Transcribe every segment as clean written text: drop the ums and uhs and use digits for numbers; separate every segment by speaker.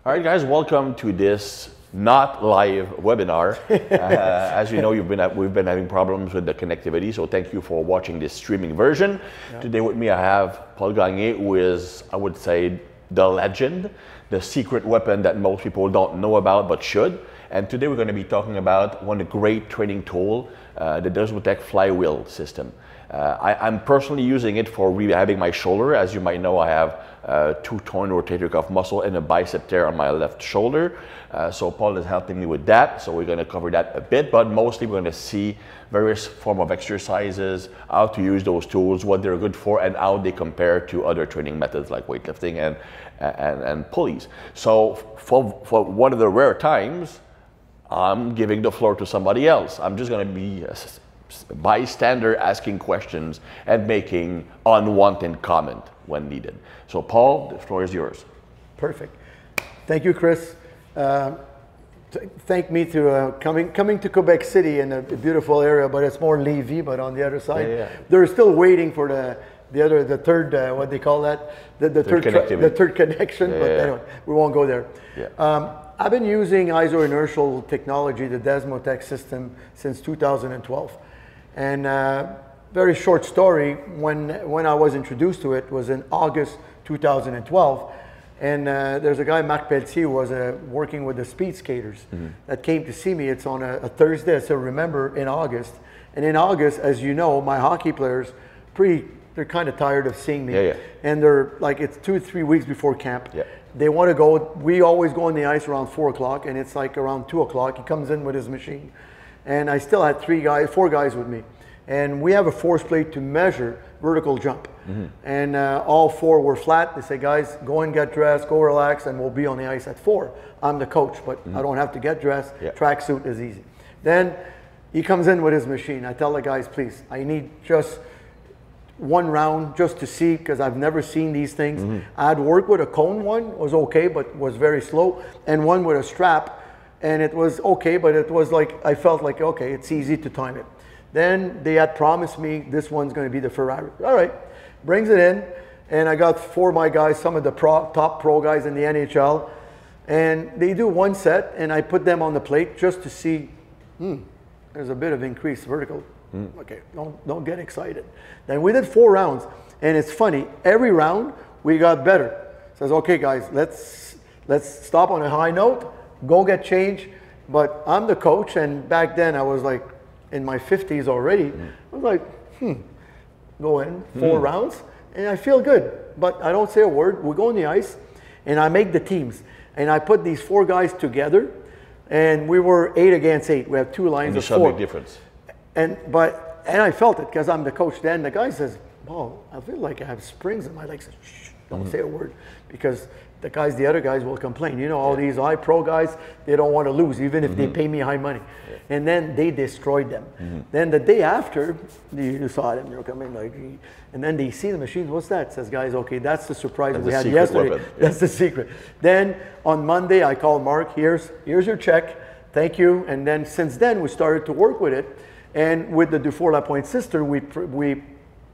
Speaker 1: All right, guys, welcome to this not live webinar. As you know, we've been having problems with the connectivity, so thank you for watching this streaming version. Yeah. Today with me I have Paul Gagné, who is, I would say, the legend, the secret weapon that most people don't know about but should. And today we're going to be talking about one of the great training tool, the Thibaudeau flywheel system. I'm personally using it for rehabbing my shoulder. As you might know, I have 2 torn rotator cuff muscle and a bicep tear on my left shoulder. So Paul is helping me with that. So we're going to cover that a bit, but mostly we're going to see various form of exercises, how to use those tools, what they're good for, and how they compare to other training methods like weightlifting and pulleys. So for one of the rare times, I'm giving the floor to somebody else. I'm just going to be a bystander asking questions and making unwanted comment when needed. So Paul, the floor is yours.
Speaker 2: Perfect. Thank you, Chris. Thank me to coming to Quebec City in a beautiful area, but it's more Lévis, but on the other side. Yeah. They're still waiting for the third, what they call that? The third connection, but anyway, we won't go there. Yeah. I've been using iso-inertial technology, the Thibaudeau system, since 2012. And very short story, when I was introduced to it was in August 2012. And there's a guy, Marc Pelletier, who was working with the speed skaters that came to see me. It's on a Thursday, so remember, in August. And in August, as you know, my hockey players, they're kind of tired of seeing me. Yeah. And they're like, it's 2 or 3 weeks before camp. Yeah. They want to go. We always go on the ice around 4 o'clock, and it's like around 2 o'clock. He comes in with his machine. And I still had 4 guys with me. And we have a force plate to measure vertical jump. And all 4 were flat. They say, guys, go and get dressed, go relax, and we'll be on the ice at 4. I'm the coach, but I don't have to get dressed. Yeah. Tracksuit is easy. Then he comes in with his machine. I tell the guys, please, I need just 1 round just to see, because I've never seen these things. I had worked with a cone one, was okay, but was very slow, and one with a strap, and it was okay, but it was like, I felt like, okay, it's easy to time it. Then they had promised me this one's going to be the Ferrari. All right, brings it in, and I got 4 of my guys, some of the top pro guys in the NHL, and they do 1 set, and I put them on the plate just to see, there's a bit of increased vertical. Okay, don't get excited. Then we did 4 rounds, and it's funny, every round we got better. Says, okay guys, let's stop on a high note, go get change. But I'm the coach, and back then I was like in my 50s already. I was like, go in 4 rounds, and I feel good, but I don't say a word. We go on the ice, and I make the teams, and I put these 4 guys together, and we were 8 against 8. We have 2 lines of 4.
Speaker 1: You saw a big difference.
Speaker 2: And I felt it because I'm the coach. Then the guy says, "Oh, I feel like I have springs in my legs." Shh, don't say a word, because the other guys will complain. You know, all these high pro guys, they don't want to lose, even if they pay me high money. Yeah. And then they destroyed them. Then the day after, you saw them, they're coming like, and then they see the machines. What's that? Says, guys, okay, that's the surprise we had yesterday. Yeah. That's the secret. Then on Monday, I called Mark. Here's your check. Thank you. And then since then, we started to work with it. And with the Dufour Lapointe sister, we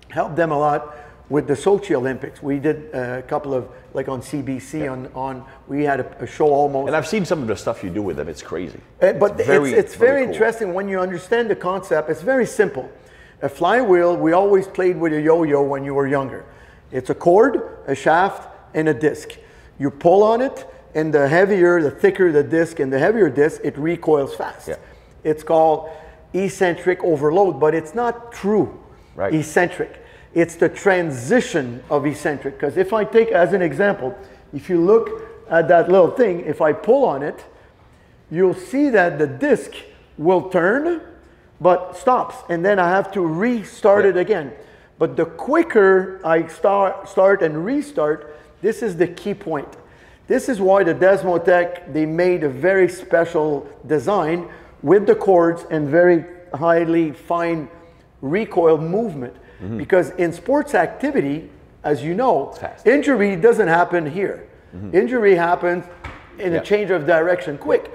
Speaker 2: helped them a lot with the Sochi Olympics. We did a couple of, like on CBC, we had a show almost.
Speaker 1: And I've seen some of the stuff you do with them. It's crazy.
Speaker 2: But it's very cool. Interesting when you understand the concept. It's very simple. A flywheel, we always played with a yo-yo when you were younger. It's a cord, a shaft, and a disc. You pull on it, and the thicker the disc and the heavier disc, it recoils fast. Yeah. It's called eccentric overload, but it's not true eccentric. It's the transition of eccentric. Because if I take as an example, if you look at that little thing, if I pull on it, you'll see that the disc will turn, but stops. And then I have to restart it again. But the quicker I start and restart, this is the key point. This is why the Thibaudeau, they made a very special design with the cords and very highly fine recoil movement. Because in sports activity, as you know, injury doesn't happen here. Injury happens in a change of direction quick.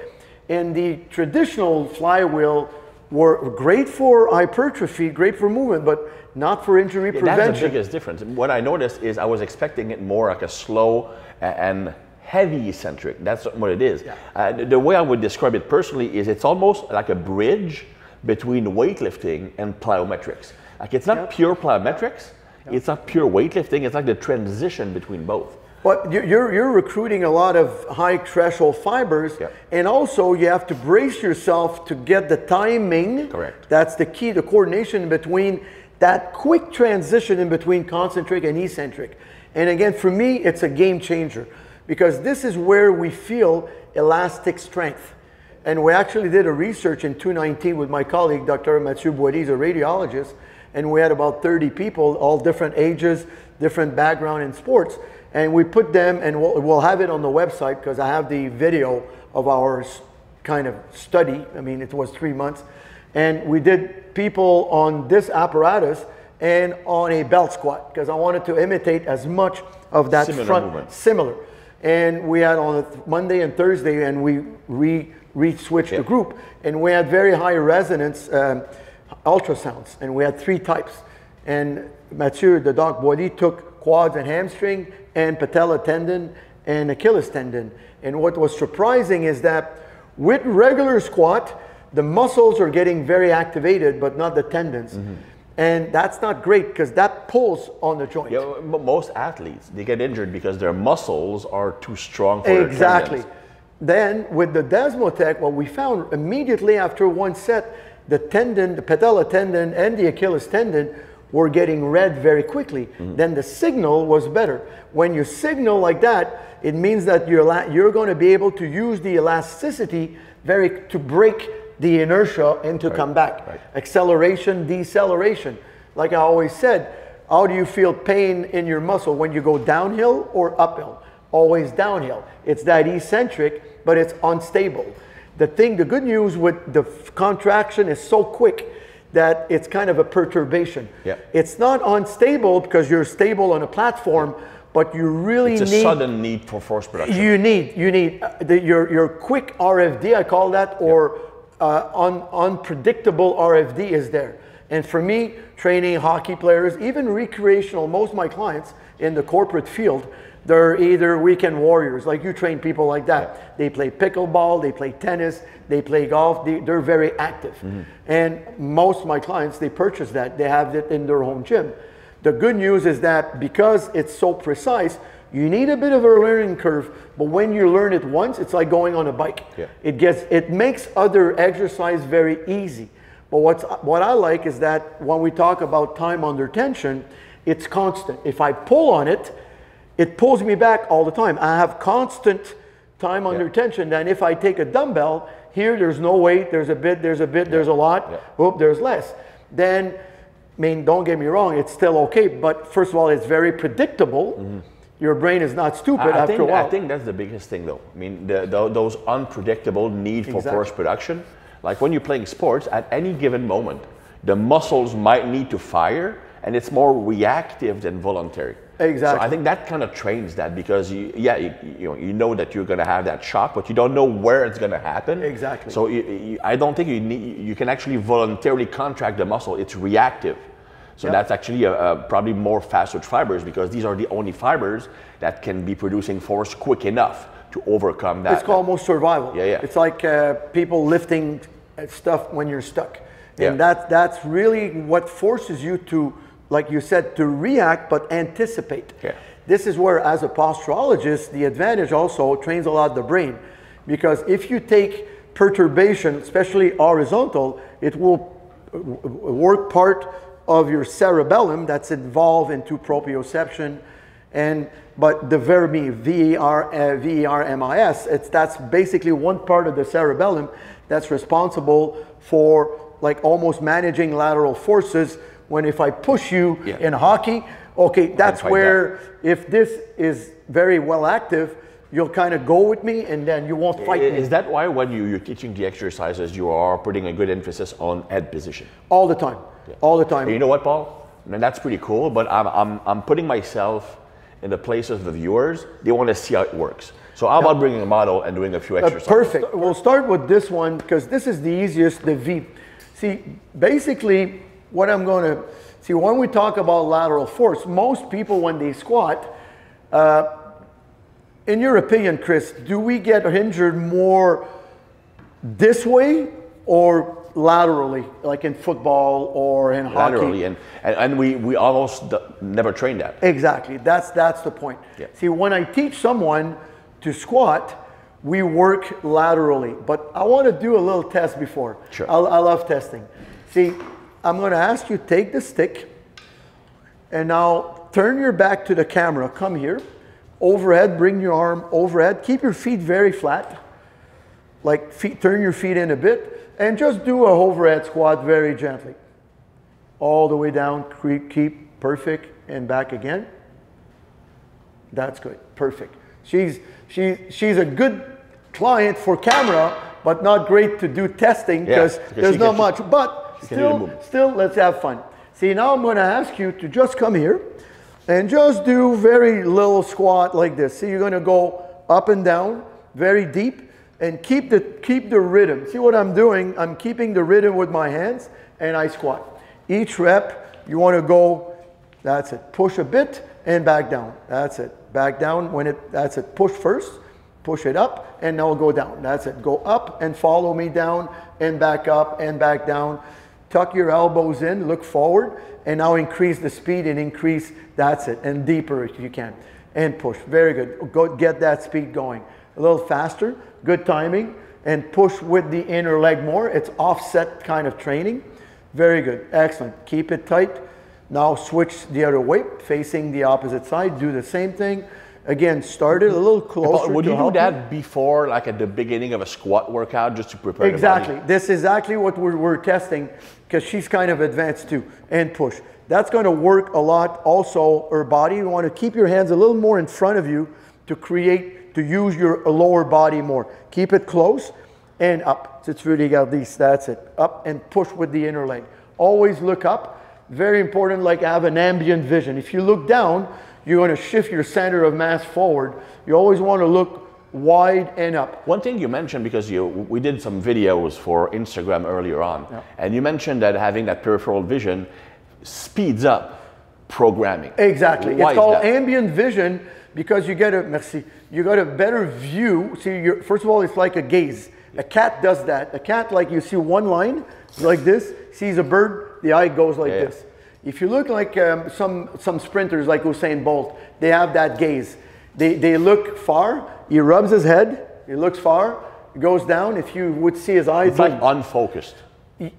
Speaker 2: And the traditional flywheel were great for hypertrophy, great for movement, but not for injury prevention.
Speaker 1: That's the biggest difference. What I noticed is I was expecting it more like a slow and heavy eccentric. That's what it is. Yeah. The way I would describe it personally is it's almost like a bridge between weightlifting and plyometrics. Like it's not pure plyometrics, it's not pure weightlifting, it's like the transition between both.
Speaker 2: But you're recruiting a lot of high threshold fibers, and also you have to brace yourself to get the timing.
Speaker 1: Correct.
Speaker 2: That's the key, the coordination between that quick transition in between concentric and eccentric. And again, for me, it's a game changer because this is where we feel elastic strength. And we actually did a research in 2019 with my colleague, Dr. Mathieu Boilly, he's a radiologist, and we had about 30 people, all different ages, different background in sports. And we put them, and we'll have it on the website because I have the video of our kind of study. I mean, it was 3 months. And we did people on this apparatus and on a belt squat because I wanted to imitate as much of that similar. And we had on Monday and Thursday, and we re-switched the group. And we had very high resonance ultrasounds, and we had 3 types. And Mathieu, the doc Boilly, took quads and hamstring and patella tendon and Achilles tendon. And what was surprising is that with regular squat, the muscles are getting very activated, but not the tendons. And that's not great because that pulls on the joint.
Speaker 1: Yeah, most athletes, they get injured because their muscles are too strong for their tendons.
Speaker 2: Then with the Desmotech, what we found immediately after one set, the tendon, the patella tendon and the Achilles tendon were getting red very quickly. Then the signal was better. When you signal like that, it means that you're going to be able to use the elasticity to break the inertia and to come back. Acceleration, deceleration. Like I always said, how do you feel pain in your muscle when you go downhill or uphill? Always downhill. It's that eccentric, but it's unstable. The good news with the contraction is so quick that it's kind of a perturbation. It's not unstable because you're stable on a platform, but you really need...
Speaker 1: It's a sudden need for force production.
Speaker 2: You need your quick RFD, I call that, or unpredictable RFD is there. And for me, training hockey players, even recreational, most of my clients in the corporate field, they're either weekend warriors, like you train people like that. They play pickleball, they play tennis, they play golf, they're very active. And most of my clients, they purchase that, they have it in their home gym. The good news is that because it's so precise, you need a bit of a learning curve, but when you learn it once, it's like going on a bike. It makes other exercise very easy. But what I like is that when we talk about time under tension, it's constant. If I pull on it, it pulls me back all the time. I have constant time under tension. Then if I take a dumbbell, here there's no weight, there's a bit, there's a lot, whoop, there's less. Then, I mean, don't get me wrong, it's still okay, but first of all, it's very predictable. Your brain is not stupid after a while.
Speaker 1: I think that's the biggest thing though. I mean, those unpredictable need for force production. Like when you're playing sports, at any given moment, the muscles might need to fire, and it's more reactive than voluntary. So I think that kind of trains that because you know that you're going to have that shock, but you don't know where it's going to happen. So I don't think you can actually voluntarily contract the muscle. It's reactive. So that's actually probably more fast twitch fibers because these are the only fibers that can be producing force quick enough to overcome that.
Speaker 2: It's called almost survival. It's like people lifting stuff when you're stuck. And that's really what forces you to, like you said, to react but anticipate. This is where, as a posturologist, the advantage also trains a lot the brain. Because if you take perturbation, especially horizontal, it will work part of your cerebellum that's involved into proprioception. But the VERMIS, that's basically one part of the cerebellum that's responsible for like almost managing lateral forces. When if I push you in hockey, okay, that's where if this is very well active, you'll kind of go with me and then you won't fight me.
Speaker 1: Is that why when you're teaching the exercises, you are putting a good emphasis on head position?
Speaker 2: All the time, all the time.
Speaker 1: And you know what, Paul? And that's pretty cool, but I'm putting myself in the place of the viewers. They want to see how it works. So how about bringing a model and doing a few exercises?
Speaker 2: Perfect. We'll start with this one because this is the easiest, the V. See, basically, what I'm going to see when we talk about lateral force, most people when they squat, in your opinion, Chris, do we get injured more this way or laterally, like in football or in hockey?
Speaker 1: Laterally, and we almost never train that.
Speaker 2: Exactly, that's the point. Yeah. See, when I teach someone to squat, we work laterally, but I want to do a little test before.
Speaker 1: Sure.
Speaker 2: I love testing. See, I'm going to ask you, take the stick, and now turn your back to the camera. Come here. Overhead, bring your arm overhead. Keep your feet very flat. Like, turn your feet in a bit, and just do a overhead squat very gently. All the way down, keep, perfect, and back again. That's good, perfect. She's a good client for camera, but not great to do testing because there's not much. But still, let's have fun. See, now I'm going to ask you to just come here and just do very little squat like this. See, you're going to go up and down, very deep, and keep the rhythm. See what I'm doing? I'm keeping the rhythm with my hands, and I squat. Each rep, you want to go, that's it, push a bit and back down. That's it. Back down that's it. Push first, push it up, and now go down. That's it. Go up and follow me down, and back up and back down. Tuck your elbows in, look forward, and now increase the speed and increase, that's it, and deeper if you can. And push. Very good. Go get that speed going. A little faster, good timing, and push with the inner leg more. It's offset kind of training. Very good. Excellent. Keep it tight. Now switch the other way, facing the opposite side. Do the same thing. Again, start it a little closer.
Speaker 1: Would you do that before, like at the beginning of a squat workout, just to prepare
Speaker 2: exactly.
Speaker 1: the body?
Speaker 2: This is exactly what we're testing, because she's kind of advanced too. And push. That's going to work a lot. Also, her body, you want to keep your hands a little more in front of you to use your lower body more. Keep it close and up. That's it. Up and push with the inner leg. Always look up. Very important, like have an ambient vision. If you look down, you're going to shift your center of mass forward. You always want to look wide and up.
Speaker 1: One thing you mentioned, because we did some videos for Instagram earlier on, and you mentioned that having that peripheral vision speeds up programming.
Speaker 2: Exactly. It's called ambient vision because you get a better view. See, first of all, it's like a gaze. A cat does that. A cat, like you see one line like this, sees a bird, the eye goes like this. If you look like some sprinters like Usain Bolt, they have that gaze. They look far, he rubs his head, he looks far, goes down. If you would see his eyes.
Speaker 1: It's like unfocused.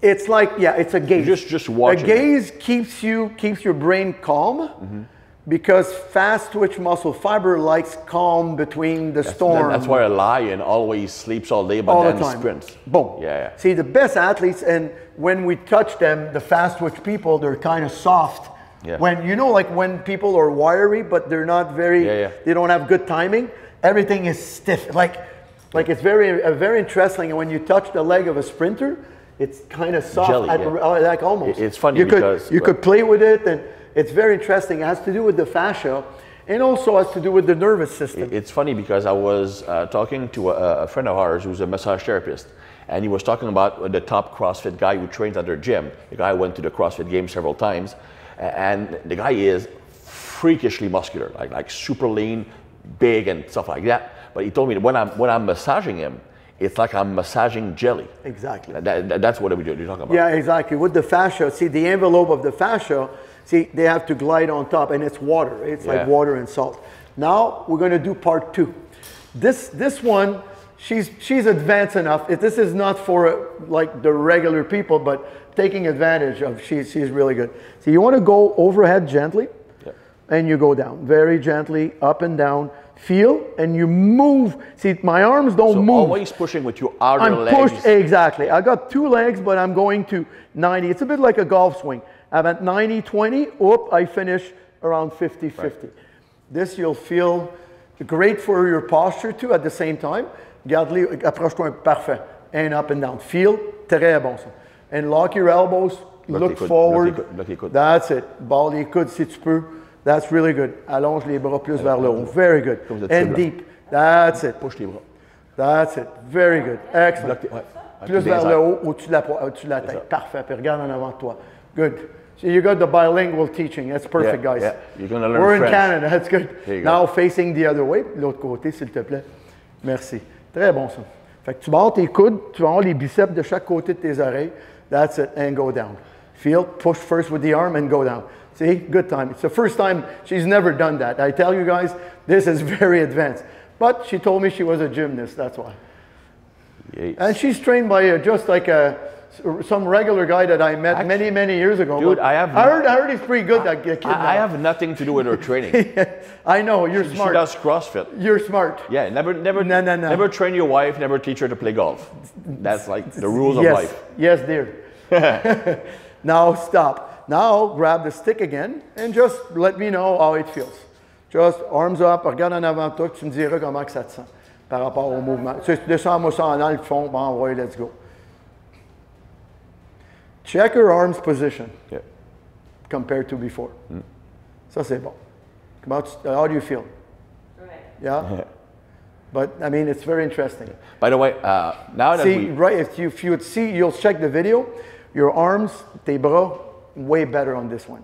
Speaker 2: It's like, it's a gaze.
Speaker 1: Just watching.
Speaker 2: A gaze keeps your brain calm. Because fast twitch muscle fiber likes calm between the storm.
Speaker 1: That's why a lion always sleeps all day, but then sprints.
Speaker 2: Boom. See, the best athletes, and when we touch them, the fast twitch people, they're kind of soft. When, like when people are wiry, but they're not very, they don't have good timing, everything is stiff. Like it's very interesting. And when you touch the leg of a sprinter, it's kind of soft.
Speaker 1: Jelly,
Speaker 2: like almost.
Speaker 1: It's funny because
Speaker 2: you could play with it, and it's very interesting. It has to do with the fascia and also has to do with the nervous system.
Speaker 1: It's funny because I was talking to a friend of ours who's a massage therapist, and he was talking about the top CrossFit guy who trains at their gym. The guy went to the CrossFit Games several times, and the guy is freakishly muscular, like super lean, big and stuff like that. But he told me that when I'm massaging him, it's like I'm massaging jelly.
Speaker 2: Exactly.
Speaker 1: That's what you're talking about.
Speaker 2: Yeah, exactly. With the fascia, see the envelope of the fascia, see, they have to glide on top, and it's water. It's like water and salt. Now we're going to do part 2. This one, she's advanced enough. This is not for like the regular people, but taking advantage of. She's really good. So you want to go overhead gently, and you go down very gently, up and down. Feel, and you move. See, my arms don't move.
Speaker 1: Always pushing with your outer legs.
Speaker 2: I'm pushed, exactly. I got 2 legs, but I'm going to 90. It's a bit like a golf swing. I'm at 90, 20, I finish around 50, 50. This you'll feel great for your posture too at the same time. Garde-les, approche-toi, parfait. And up and down. Feel, très bon ça. And lock your elbows, look forward. That's it. Ball les coudes si tu peux. That's really good. Allonge les bras plus vers le haut. Very good. And deep. That's it.
Speaker 1: Push les bras.
Speaker 2: That's it. Very good. Excellent. Plus vers le haut, au-dessus de la tête. Parfait. Puis regarde en avant de toi. Good. So you got the bilingual teaching. That's perfect, guys.
Speaker 1: Yeah, you're going to learn
Speaker 2: We're
Speaker 1: French.
Speaker 2: in Canada. That's good. Now
Speaker 1: go.
Speaker 2: facing the other way. L'autre côté, s'il te plaît. Merci. Très bon, ça. Fait que tu vas avoir tes coudes, tu vas avoir les biceps de chaque côté de tes oreilles. That's it. And go down. Feel, push first with the arm and go down. See, good time. It's the first time she's never done that. I tell you guys, this is very advanced. But she told me she was a gymnast, that's why.
Speaker 1: Yes.
Speaker 2: And she's trained by just like some regular guy that I met many years ago.
Speaker 1: Dude, I
Speaker 2: heard he's pretty good, that kid.
Speaker 1: I have nothing to do with her training.
Speaker 2: I know, you're smart.
Speaker 1: She does CrossFit.
Speaker 2: You're smart.
Speaker 1: Yeah, never train your wife, never teach her to play golf. That's like the rules of life.
Speaker 2: Yes, dear. Now stop. Now grab the stick again and just let me know how it feels. Just arms up, regarde en avant de toi, tu me diras comment que ça te sent par rapport au mouvement. Tu descends-moi ça en le fond, bon, ouais, let's go. Check her arms position compared to before. Ça, c'est bon. How do you feel?
Speaker 3: Right.
Speaker 2: Yeah? But, I mean, it's very interesting.
Speaker 1: By the way, now that
Speaker 2: if you would see, you'll check the video, your arms, tes bras, way better on this one.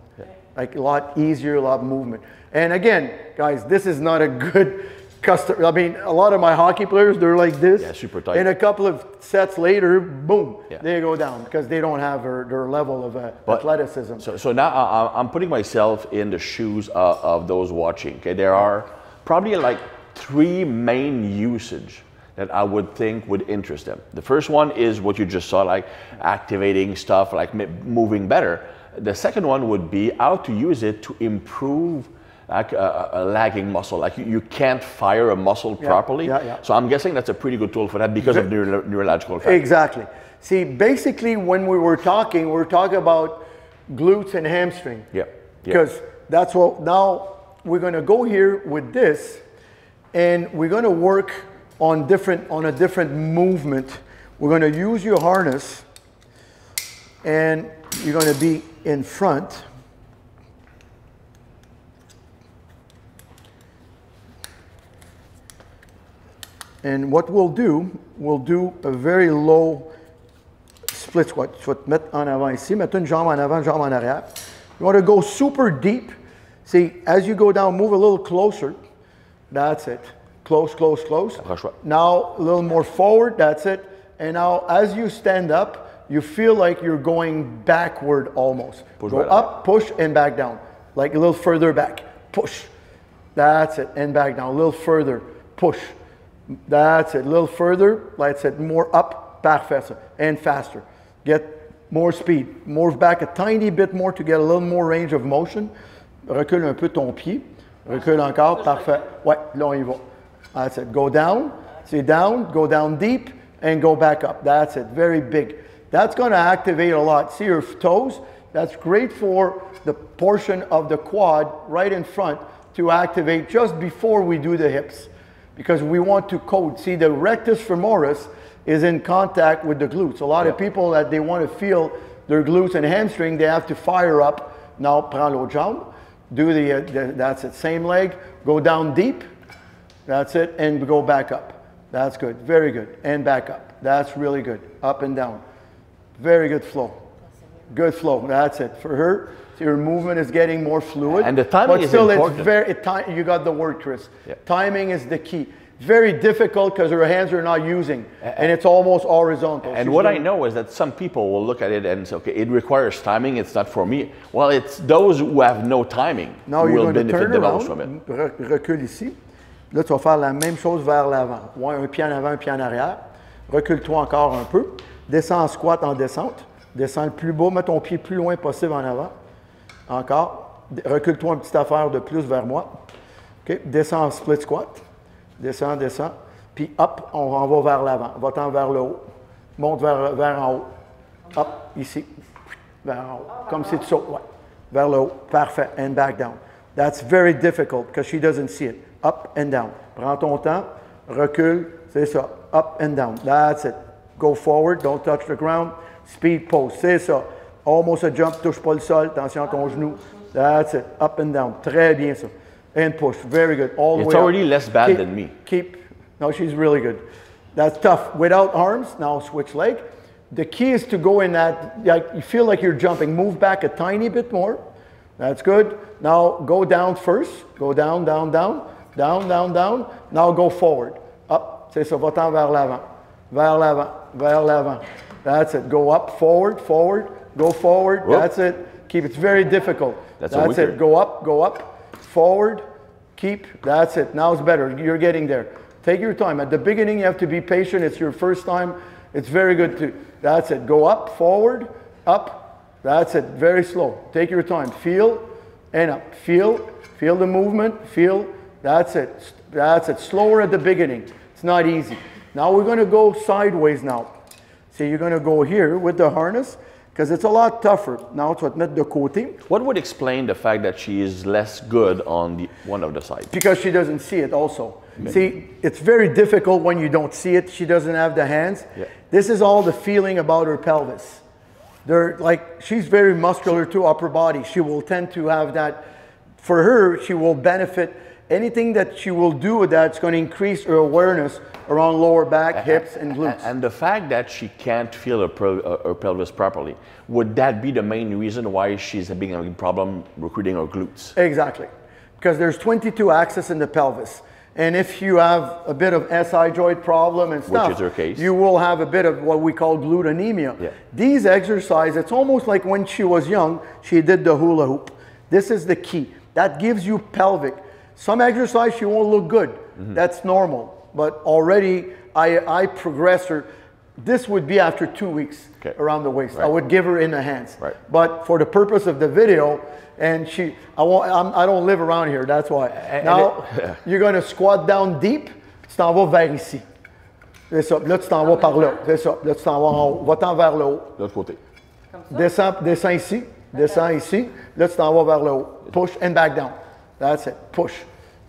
Speaker 2: Like a lot easier, a lot of movement. And again, guys, this is not a good custom. I mean, a lot of my hockey players, they're like this.
Speaker 1: Yeah, super tight.
Speaker 2: And a couple of sets later, boom, they go down because they don't have their level of athleticism.
Speaker 1: So now I'm putting myself in the shoes of those watching. Okay, there are probably like 3 main usage that I would think would interest them. The first one is what you just saw, like activating stuff, like moving better. The second one would be how to use it to improve like a lagging muscle. Like you can't fire a muscle properly. So I'm guessing that's a pretty good tool for that because of neurological factors.
Speaker 2: Exactly. See, basically when we were talking about glutes and hamstring. Because that's what, now we're gonna go here with this and we're gonna work on a different movement. We're gonna use your harness and you're gonna be in front. And what we'll do a very low split squat. Tu vas te mettre en avant ici, mettre une jambe en avant, jambe en arrière. You want to go super deep. See, as you go down, move a little closer. That's it. Close, close, close. Now a little more forward, that's it. And now as you stand up, you feel like you're going backward almost. Go up, push, and back down. Like a little further back. Push. That's it. And back down. A little further. Push. That's it. A little further. Like I said, more up. Parfait. And faster. Get more speed. Move back a tiny bit more to get a little more range of motion. Recule un peu ton pied. Recule encore. Parfait. Ouais, là on y va. That's it. Go down. See down. Go down deep. And go back up. That's it. Very big. That's going to activate a lot. See your toes? That's great for the portion of the quad right in front to activate just before we do the hips. Because we want to code. See, the rectus femoris is in contact with the glutes. A lot of people that they want to feel their glutes and hamstring, they have to fire up. Now, prends l'autre jambe. Do that's it. Same leg. Go down deep. That's it. And go back up. That's good. Very good. And back up. That's really good. Up and down. Very good flow. Good flow. That's it. For her, your movement is getting more fluid.
Speaker 1: And the timing is important.
Speaker 2: You got the word, Chris. Timing is the key. Very difficult because her hands are not using. And it's almost horizontal.
Speaker 1: And what I know is that some people will look at it and say, okay, it requires timing. It's not for me. Well, it's those who have no timing who will benefit the most from it.
Speaker 2: Recule ici. Là, tu vas faire la même chose vers l'avant. Ouais, un pied en avant, un pied en arrière. Recule-toi encore un peu. Descends en squat en descente. Descends le plus bas. Mets ton pied le plus loin possible en avant. Encore. Recule-toi une petite affaire de plus vers moi. OK. Descends en split squat. Descends, descends. Puis hop, on va vers l'avant. Va-t'en vers le haut. Monte vers en haut. Hop, ici. Vers en haut. Comme si tu sautes. Ouais. Vers le haut. Parfait. And back down. That's very difficult because she doesn't see it. Up and down. Prends ton temps. Recule. C'est ça. Up and down. That's it. Go forward, don't touch the ground. Speed pose, c'est ça. Almost a jump, touche pas le sol. Attention à ton genou. That's it. Up and down. Très bien ça. And push. Very good. All the way
Speaker 1: It's already
Speaker 2: up.
Speaker 1: less bad than me.
Speaker 2: No, she's really good. That's tough. Without arms, now switch leg. The key is to go in that, like you feel like you're jumping. Move back a tiny bit more. That's good. Now go down first. Go down, down, down, down, down, down. Now go forward. Up. C'est ça. Va-t'en vers l'avant. Vers l'avant. Vers l'avant. That's it. Go up, forward, forward. Go forward. Whoop. That's it. Keep. It's very difficult. That's it. Go up, forward. Keep. That's it. Now it's better. You're getting there. Take your time. At the beginning, you have to be patient. It's your first time. It's very good too. That's it. Go up, forward, up. That's it. Very slow. Take your time. Feel and up. Feel the movement. Feel. That's it. That's it. Slower at the beginning. It's not easy. Now we're going to go sideways now. See, you're going to go here with the harness because it's a lot tougher. Now tu vas te mettre de côté.
Speaker 1: What would explain the fact that she is less good on the one of the sides?
Speaker 2: Because she doesn't see it also. Okay. See, it's very difficult when you don't see it. She doesn't have the hands. Yeah. This is all the feeling about her pelvis. They're like, she's very muscular to upper body. She will tend to have that. For her, she will benefit. Anything that she will do with that's going to increase her awareness around lower back, hips, and glutes.
Speaker 1: And the fact that she can't feel her pelvis properly, would that be the main reason why she's having a problem recruiting her glutes?
Speaker 2: Exactly. Because there's 22 axes in the pelvis. And if you have a bit of SI joint problem and stuff,
Speaker 1: which is her case,
Speaker 2: you will have a bit of what we call glute anemia. Yeah. These exercises, it's almost like when she was young, she did the hula hoop. This is the key. That gives you pelvic. Some exercise, she won't look good. Mm-hmm. That's normal. But already, I progressed her. This would be after 2 weeks around the waist. Right. I would give her in the hands. Right. But for the purpose of the video, and I don't live around here, that's why. Now, you're going to squat down deep, tu t'en vas vers ici. C'est ça. Là, tu t'en vas par là. C'est ça. Là, tu t'en vas en haut. Va-t'en vers le haut.
Speaker 1: De l'autre côté.
Speaker 2: Descends ici. Descends ici. Là, tu t'en vas vers le haut. Push and back down. That's it. Push.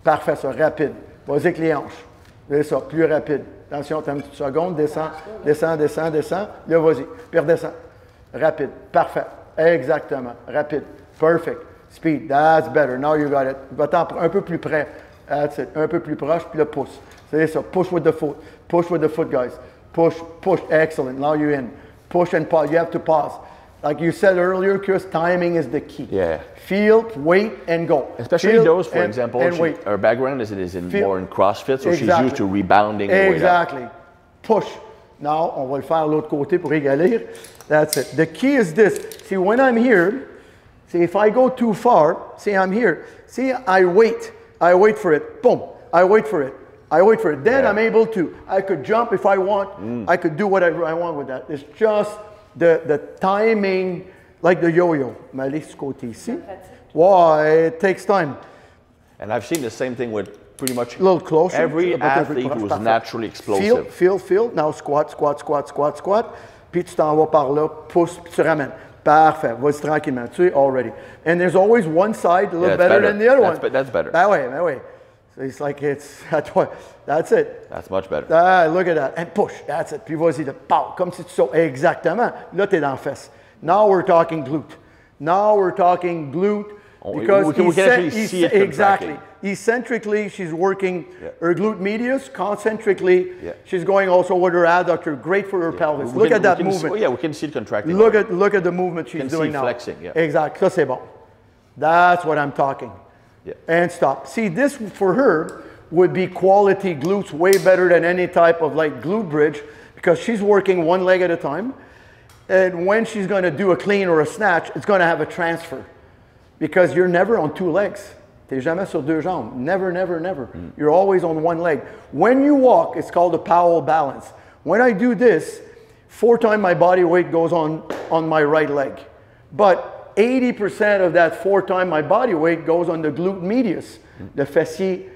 Speaker 2: Parfait, ça. Rapide. Vas-y avec les hanches. C'est ça. Plus rapide. Attention, t'as une petite seconde. Descends. Descends, descends, descends. Là, vas-y. Puis redescends. Rapide. Parfait. Exactement. Rapide. Perfect. Speed. That's better. Now you got it. Va-t'en un peu plus près. That's it. Un peu plus proche, puis là, pousse. C'est ça. Push with the foot. Push with the foot, guys. Push, push. Excellent. Now you're in. Push and pause. You have to pause. Like you said earlier, Chris, timing is the key. Yeah. Feel, wait, and go.
Speaker 1: Especially
Speaker 2: Feel
Speaker 1: those, for example, her background is more in CrossFit, so she's used to rebounding.
Speaker 2: Exactly. Push. Now, on va le faire l'autre côté pour égalir. That's it. The key is this. See, when I'm here, see, if I go too far, see, I'm here. See, I wait. I wait for it. Boom. I wait for it. I wait for it. Then I'm able to. I could jump if I want. I could do whatever I want with that. It's just the timing, like the yo-yo. Mais allez ce côté ici. Why? It takes time.
Speaker 1: And I've seen the same thing with pretty much
Speaker 2: a little closer.
Speaker 1: Every athlete who's naturally explosive.
Speaker 2: Feel. Now squat. Puis tu t'en vas par là, pousse, puis tu ramènes. Parfait. Vas-y tranquillement. Tu es all ready. And there's always one side a little better than the other one.
Speaker 1: That's better.
Speaker 2: That way. So it's like that's it.
Speaker 1: That's much better.
Speaker 2: Look at that. And push. That's it. Puis vas-y de pow. Comme si tu sautes. Exactement. Là, tu es dans la fesse. Now we're talking glute. Because
Speaker 1: we can actually see it
Speaker 2: exactly. Eccentrically, she's working her glute medius. Concentrically, she's going also with her adductor. Great for her pelvis. Look at that movement.
Speaker 1: We can see it contracting.
Speaker 2: Look at the movement she's doing now.
Speaker 1: Flexing. Yeah.
Speaker 2: Exactly. Ça c'est bon. That's what I'm talking. Yeah. And stop. See, this for her would be quality glutes, way better than any type of like glute bridge, because she's working one leg at a time. And when she's going to do a clean or a snatch, it's going to have a transfer. Because you're never on two legs. T'es jamais sur deux jambes. Never. You're always on one leg. When you walk, it's called a Powell balance. When I do this, 4 times my body weight goes on my right leg. But 80% of that 4 times my body weight goes on the glute medius, the fessier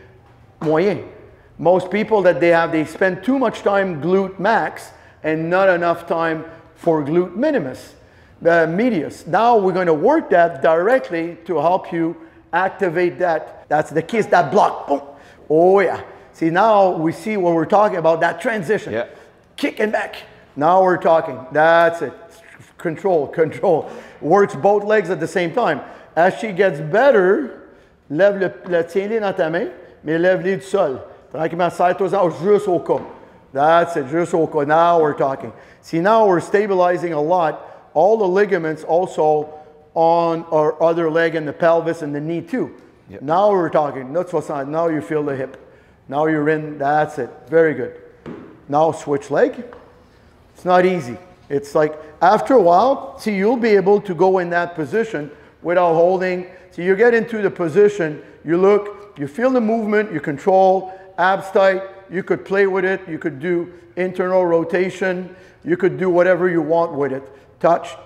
Speaker 2: moyen. Most people they spend too much time glute max and not enough time for glute minimus. Medius. Now we're going to work that directly to help you activate that. That's the key, that block. Boom. Oh yeah. See, now we see what we're talking about, that transition. Yeah. Kick and back. Now we're talking. That's it. Control. Works both legs at the same time. As she gets better, tiens-les dans ta main, mais lève-les du sol. Tranquillement, serre-toi-en juste au cas. That's it, just okay. Now we're talking. See, now we're stabilizing a lot. All the ligaments also on our other leg and the pelvis and the knee too. Yep. Now we're talking. Now you feel the hip. Now you're in, that's it. Very good. Now switch leg. It's not easy. It's like, after a while, see, you'll be able to go in that position without holding. So you get into the position, you look, you feel the movement, you control, abs tight, you could play with it, you could do internal rotation, you could do whatever you want with it. Touch,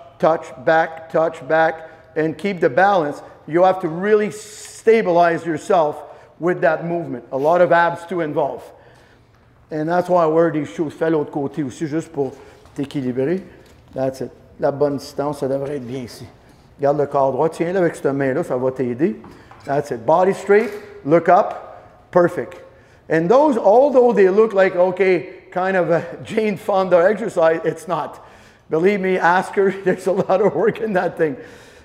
Speaker 2: back, and keep the balance. You have to really stabilize yourself with that movement. A lot of abs to involve. And that's why I wear these shoes. Fais l'autre côté aussi, juste pour t'équilibrer. That's it. La bonne distance, ça devrait être bien ici. Garde le corps droit. Tiens-le avec cette main-là, ça va t'aider. That's it. Body straight, look up, perfect. And those, although they look like, okay, kind of a Jane Fonda exercise, it's not. Believe me, ask her, there's a lot of work in that thing.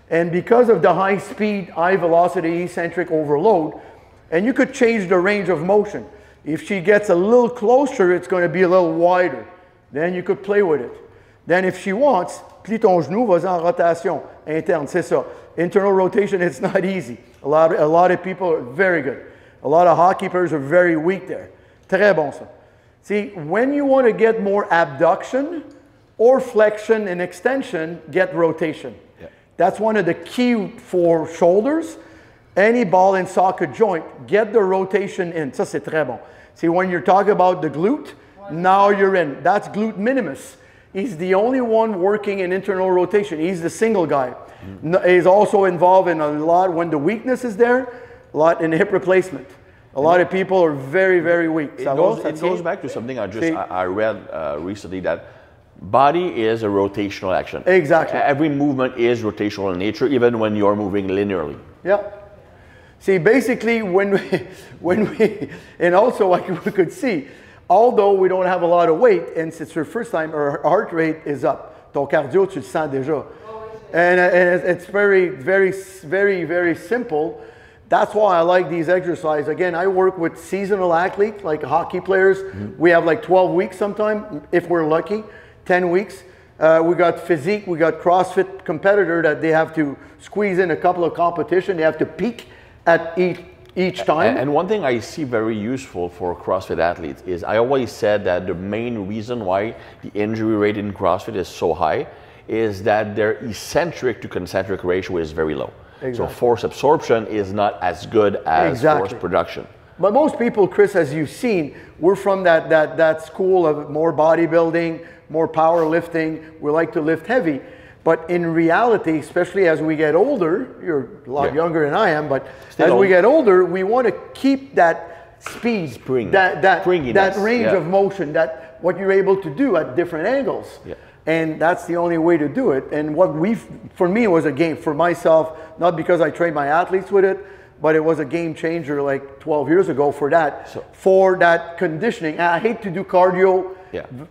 Speaker 2: And because of the high speed, high velocity, eccentric overload, and you could change the range of motion. If she gets a little closer, it's going to be a little wider. Then you could play with it. Then if she wants, plie ton genou, vas-y en rotation interne, c'est ça. Internal rotation, it's not easy. A lot of people are very good. A lot of hockey players are very weak there. Très bon ça. See, when you want to get more abduction or flexion and extension, get rotation. Yeah. That's one of the key for shoulders. Any ball and socket joint, get the rotation in. Ça, c'est très bon. See, when you're talking about the glute, now you're in. That's glute minimus. He's the only one working in internal rotation. He's the single guy. He's also involved in a lot when the weakness is there, a lot in hip replacement. A lot of people are very, very weak.
Speaker 1: It goes back to something I read recently, that body is a rotational action.
Speaker 2: Exactly.
Speaker 1: Every movement is rotational in nature, even when you're moving linearly.
Speaker 2: Yeah. See, basically, when we, and also like we could see, although we don't have a lot of weight, and since your first time, our heart rate is up. Ton cardio, tu le sens déjà. And it's very, very, very, very simple. That's why I like these exercises. Again, I work with seasonal athletes, like hockey players. Mm-hmm. We have like 12 weeks sometime, if we're lucky, 10 weeks. We got physique, we got CrossFit competitor that they have to squeeze in a couple of competition. They have to peak at each time.
Speaker 1: And one thing I see very useful for CrossFit athletes is, I always said that the main reason why the injury rate in CrossFit is so high is that their eccentric to concentric ratio is very low. Exactly. So force absorption is not as good as force production.
Speaker 2: But most people, Chris, as you've seen, we're from that school of more bodybuilding, more powerlifting. We like to lift heavy. But in reality, especially as we get older, you're a lot younger than I am, but as we get older, we want to keep that speed, that range of motion, that what you're able to do at different angles. Yeah. And that's the only way to do it. And for me, it was a game for myself, not because I trained my athletes with it, but it was a game changer like 12 years ago for that conditioning. And I hate to do cardio,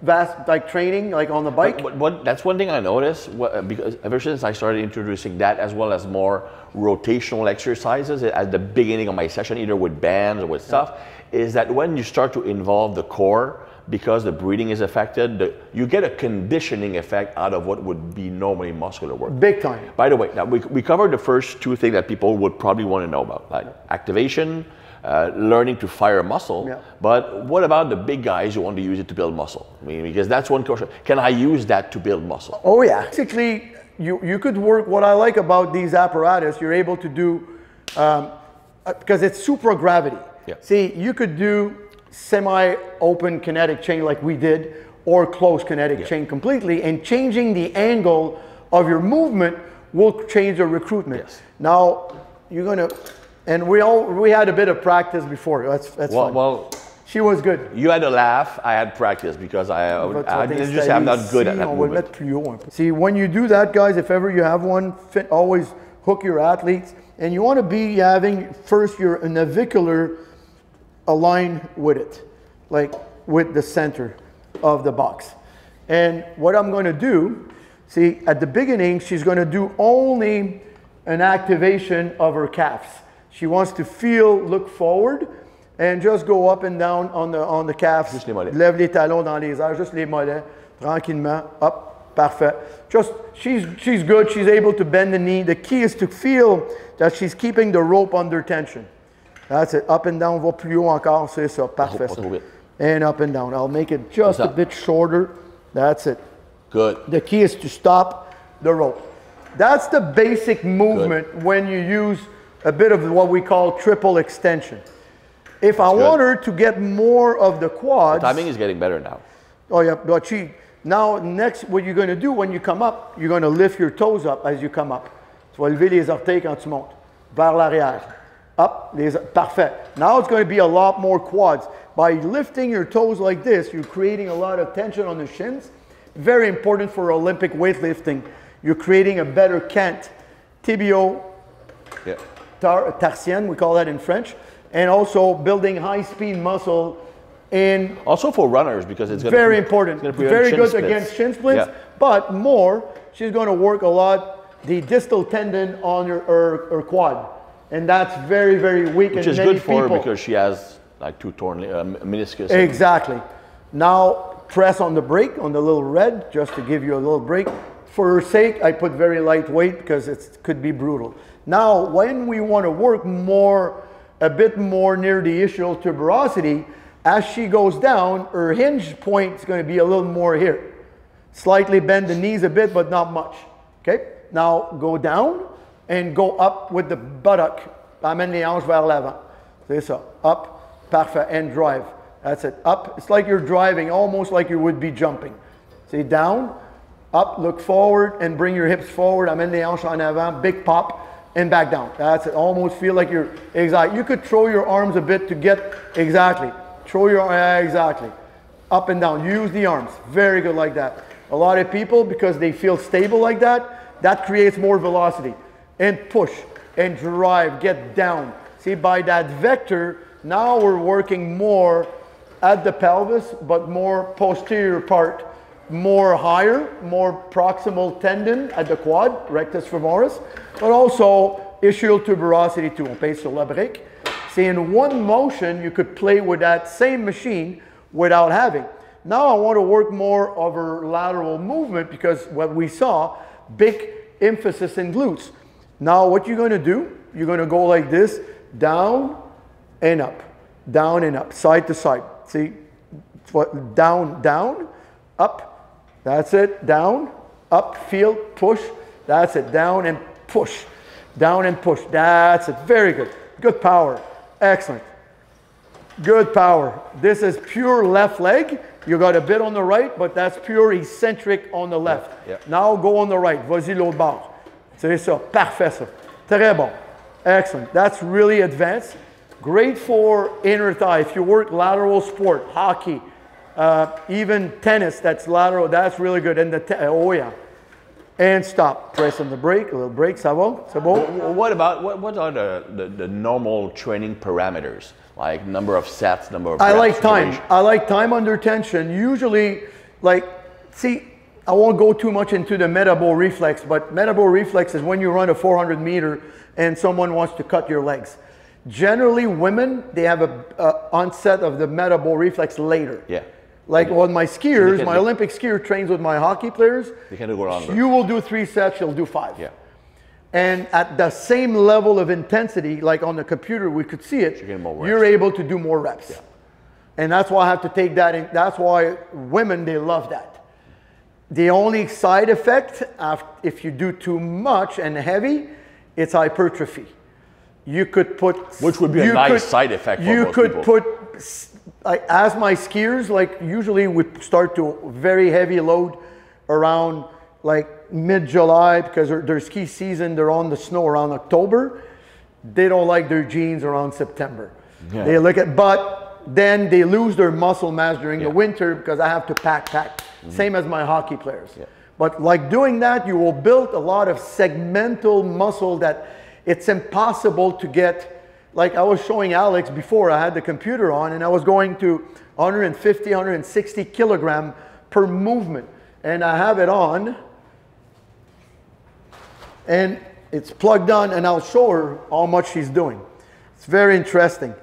Speaker 2: vast like training, like on the bike.
Speaker 1: But that's one thing I noticed, because ever since I started introducing that, as well as more rotational exercises at the beginning of my session, either with bands or with stuff, is that when you start to involve the core, because the breathing is affected, you get a conditioning effect out of what would be normally muscular work.
Speaker 2: Big time.
Speaker 1: By the way, now we covered the first two things that people would probably want to know about, like activation, learning to fire muscle. Yeah. But what about the big guys who want to use it to build muscle? I mean, because that's one question. Can I use that to build muscle?
Speaker 2: Oh yeah. Basically, you could work, what I like about these apparatus, you're able to do, because it's supragravity. Yeah. See, you could do semi-open kinetic chain like we did, or closed kinetic chain completely, and changing the angle of your movement will change the recruitment. Yes. Now, you're gonna, and we had a bit of practice before. That's fun. Well, she was good.
Speaker 1: You had a laugh, I had practice, because I'm not good at that movement.
Speaker 2: See, when you do that, guys, if ever you have one, always hook your athletes, and you want to be having first your navicular align with it, like with the center of the box. And what I'm going to do, see, at the beginning, she's going to do only an activation of her calves. She wants to look forward, and just go up and down on the calves.
Speaker 1: Juste les mollets.
Speaker 2: Lève les talons dans les airs, juste les mollets, tranquillement. Up, parfait. Just, she's good. She's able to bend the knee. The key is to feel that she's keeping the rope under tension. That's it. Up and down, va plus haut encore. C'est ça. Parfait. Ça. And up and down. I'll make it just a bit shorter. That's it.
Speaker 1: Good.
Speaker 2: The key is to stop the rope. That's the basic movement when you use a bit of what we call triple extension. If I want her to get more of the quads...
Speaker 1: The timing is getting better now.
Speaker 2: Oh yeah, but now next, what you're going to do when you come up, you're going to lift your toes up as you come up. Tu vas lever les orteils quand tu montes. Vers l'arrière. Up, parfait. Now it's going to be a lot more quads. By lifting your toes like this, you're creating a lot of tension on the shins. Very important for Olympic weightlifting. You're creating a better cant. Tibio, tarsienne, we call that in French. And also building high-speed muscle in...
Speaker 1: Also for runners, because it's going
Speaker 2: very important. Very good against shin splints.
Speaker 1: Yeah.
Speaker 2: But more, she's going to work a lot the distal tendon on her quad. And that's very, very weak in many people.
Speaker 1: Which is good for her because she has like two torn meniscus.
Speaker 2: Exactly. Now press on the brake, on the little red, just to give you a little break. For her sake, I put very lightweight because it could be brutal. Now, when we want to work more, a bit more near the ischial tuberosity, as she goes down, her hinge point is going to be a little more here. Slightly bend the knees a bit, but not much. Okay? Now, go down and go up with the buttock. Amène les hanches vers l'avant. C'est ça. Up, parfait, and drive. That's it. Up. It's like you're driving, almost like you would be jumping. See, down, up, look forward, and bring your hips forward. Amène les hanches en avant, big pop, and back down. That's it. Almost feel like you're, exactly. You could throw your arms a bit to get, exactly. Throw your, exactly. Up and down. Use the arms. Very good like that. A lot of people, because they feel stable like that, that creates more velocity. And push, and drive, get down. See, by that vector, now we're working more at the pelvis, but more posterior part, more higher, more proximal tendon at the quad, rectus femoris, but also ischial tuberosity too. On pèse sur la brique. See, in one motion, you could play with that same machine without having. Now I want to work more of her lateral movement because what we saw, big emphasis in glutes. Now what you're going to do, you're going to go like this, down and up, side to side. See, down, down, up, that's it, down, up, feel, push, that's it, down and push, that's it, very good, good power, excellent, good power. This is pure left leg, you got a bit on the right, but that's pure eccentric on the left.
Speaker 1: Yeah.
Speaker 2: Now go on the right, vas-y l'autre bord. C'est ça, parfait ça. Très bon. Excellent. That's really advanced. Great for inner thigh. If you work lateral sport, hockey, even tennis, that's lateral, that's really good. And oh yeah. And stop. Press on the brake, a little brake, ça va? C'est bon?
Speaker 1: What are the normal training parameters? Like number of sets, number of reps?
Speaker 2: I like time. I like time under tension. Usually, like, see, I won't go too much into the metabolic reflex, but metabolic reflex is when you run a 400 meter and someone wants to cut your legs. Generally, women, they have a onset of the metabolic reflex later.
Speaker 1: Yeah.
Speaker 2: Like on my skiers, my Olympic skier trains with my hockey players.
Speaker 1: They can go longer.
Speaker 2: You will do 3 sets, she'll do 5.
Speaker 1: Yeah.
Speaker 2: And at the same level of intensity, like on the computer, we could see it, you're able to do more reps.
Speaker 1: Yeah.
Speaker 2: And that's why I have to take that in. That's why women, they love that. The only side effect, if you do too much and heavy, it's hypertrophy. You could put...
Speaker 1: Which would be a nice side effect for most people.
Speaker 2: You could put, like, as my skiers, like usually we start to very heavy load around like mid-July because their ski season, they're on the snow around October. They don't like their jeans around September. Yeah. They look at, but then they lose their muscle mass during the winter because I have to pack. Same as my hockey players. Yeah. But like doing that, you will build a lot of segmental muscle that it's impossible to get. Like I was showing Alex before, I had the computer on and I was going to 150, 160 kilogram per movement. And I have it on and it's plugged on and I'll show her how much she's doing. It's very interesting.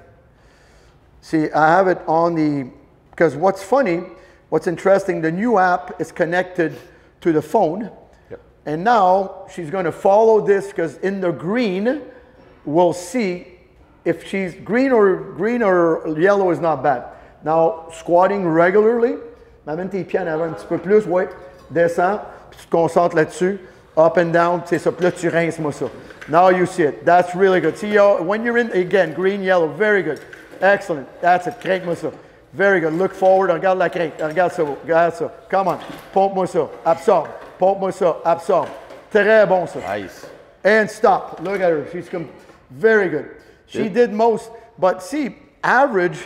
Speaker 2: See, I have it on the, because what's funny, what's interesting, the new app is connected to the phone.
Speaker 1: Yep.
Speaker 2: And now she's going to follow this, because in the green, we'll see if she's green or yellow is not bad. Now, squatting regularly, m'amène tes pieds en avant un petit peu plus, ouais, descends, puis tu te concentres là-dessus, up and down, c'est ça, puis là tu rinces-moi ça. Now you see it, that's really good. See, when you're in, again, green, yellow, very good. Excellent, that's it, crank-moi ça. Very good, look forward, regarde la crank, regarde ça, come on, pompe-moi ça, absorbe, pompe-moi ça, absorbe. Très bon ça.
Speaker 1: Nice.
Speaker 2: And stop, look at her, she's come, very good. She did most, but see, average,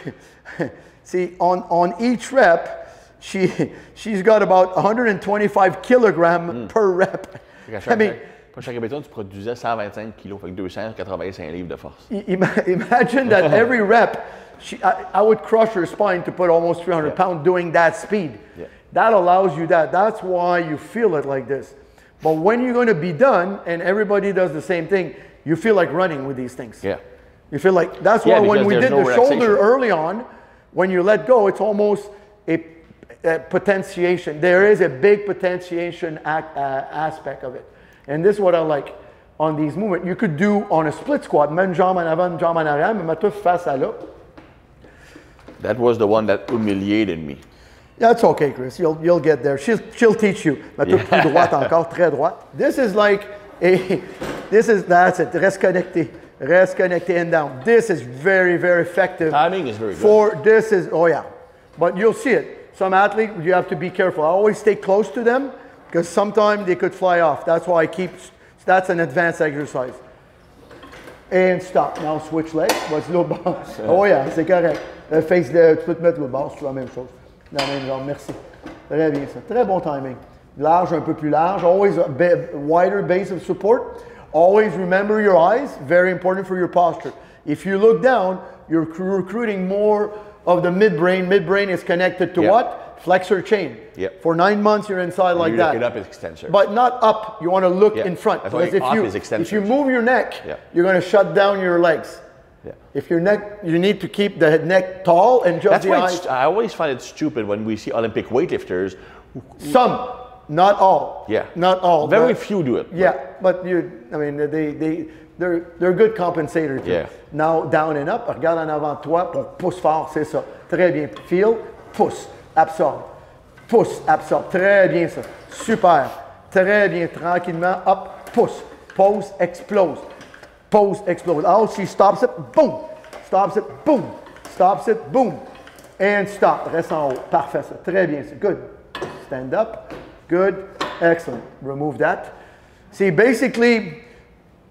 Speaker 2: see, on each rep, she's got about 125 kilograms per rep. I mean,
Speaker 1: pour chaque répétition, tu produisais 125 kilos, fait que 285 livres de force.
Speaker 2: Imagine that every rep, I would crush her spine to put almost 300 pounds doing that speed.
Speaker 1: Yeah.
Speaker 2: That allows you that. That's why you feel it like this. But when you're going to be done, and everybody does the same thing, you feel like running with these things.
Speaker 1: Yeah.
Speaker 2: You feel like, that's why when we did the shoulder early on, when you let go, it's almost a potentiation. There is a big potentiation aspect of it. And this is what I like on these movements. You could do on a split squat, même jambe en avant, jambe en arrière, mais mets-toi face à là.
Speaker 1: That was the one that humiliated me.
Speaker 2: That's okay, Chris. You'll get there. She'll teach you. Mets-toi plus droite encore, très droite. This is like that's it. Reste connecté. Reste connecté and down. This is very, very effective.
Speaker 1: Timing is very good.
Speaker 2: Oh yeah. But you'll see it. Some athletes, you have to be careful. I always stay close to them because sometimes they could fly off. That's why that's an advanced exercise. And stop. Now switch legs. What's l'autre bord? Oh yeah, c'est correct. Face tu peux te mettre l'autre bord, c'est la même chose. La même jambe, merci. Très bien ça. Très bon timing. Large, un peu plus large. Always a wider base of support. Always remember your eyes. Very important for your posture. If you look down, you're recruiting more of the midbrain. Midbrain is connected to what? Flexor chain.
Speaker 1: Yep.
Speaker 2: For 9 months, you're inside like that.
Speaker 1: Look it up as extensor.
Speaker 2: But not up. You want to look in front.
Speaker 1: Because
Speaker 2: if you move your neck, you're going to shut down your legs.
Speaker 1: Yeah.
Speaker 2: If your neck, you need to keep the neck tall and just the eyes.
Speaker 1: I always find it stupid when we see Olympic weightlifters.
Speaker 2: Some, not all.
Speaker 1: Yeah.
Speaker 2: Not all.
Speaker 1: Very few do it.
Speaker 2: Yeah, but they're good compensators.
Speaker 1: Yeah.
Speaker 2: Now down and up, regarde en avant de toi, on pousse fort, c'est ça. Très bien. Feel, pousse, absorbe. Pousse, absorbe. Très bien ça. Super. Très bien. Tranquillement, up, pousse. Pose, explose. Pose, explode. Oh, she stops it, boom. Stops it, boom. Stops it, boom. And stop. Reste en haut. Parfait ça. Très bien ça. Good. Stand up. Good. Excellent. Remove that. See, basically,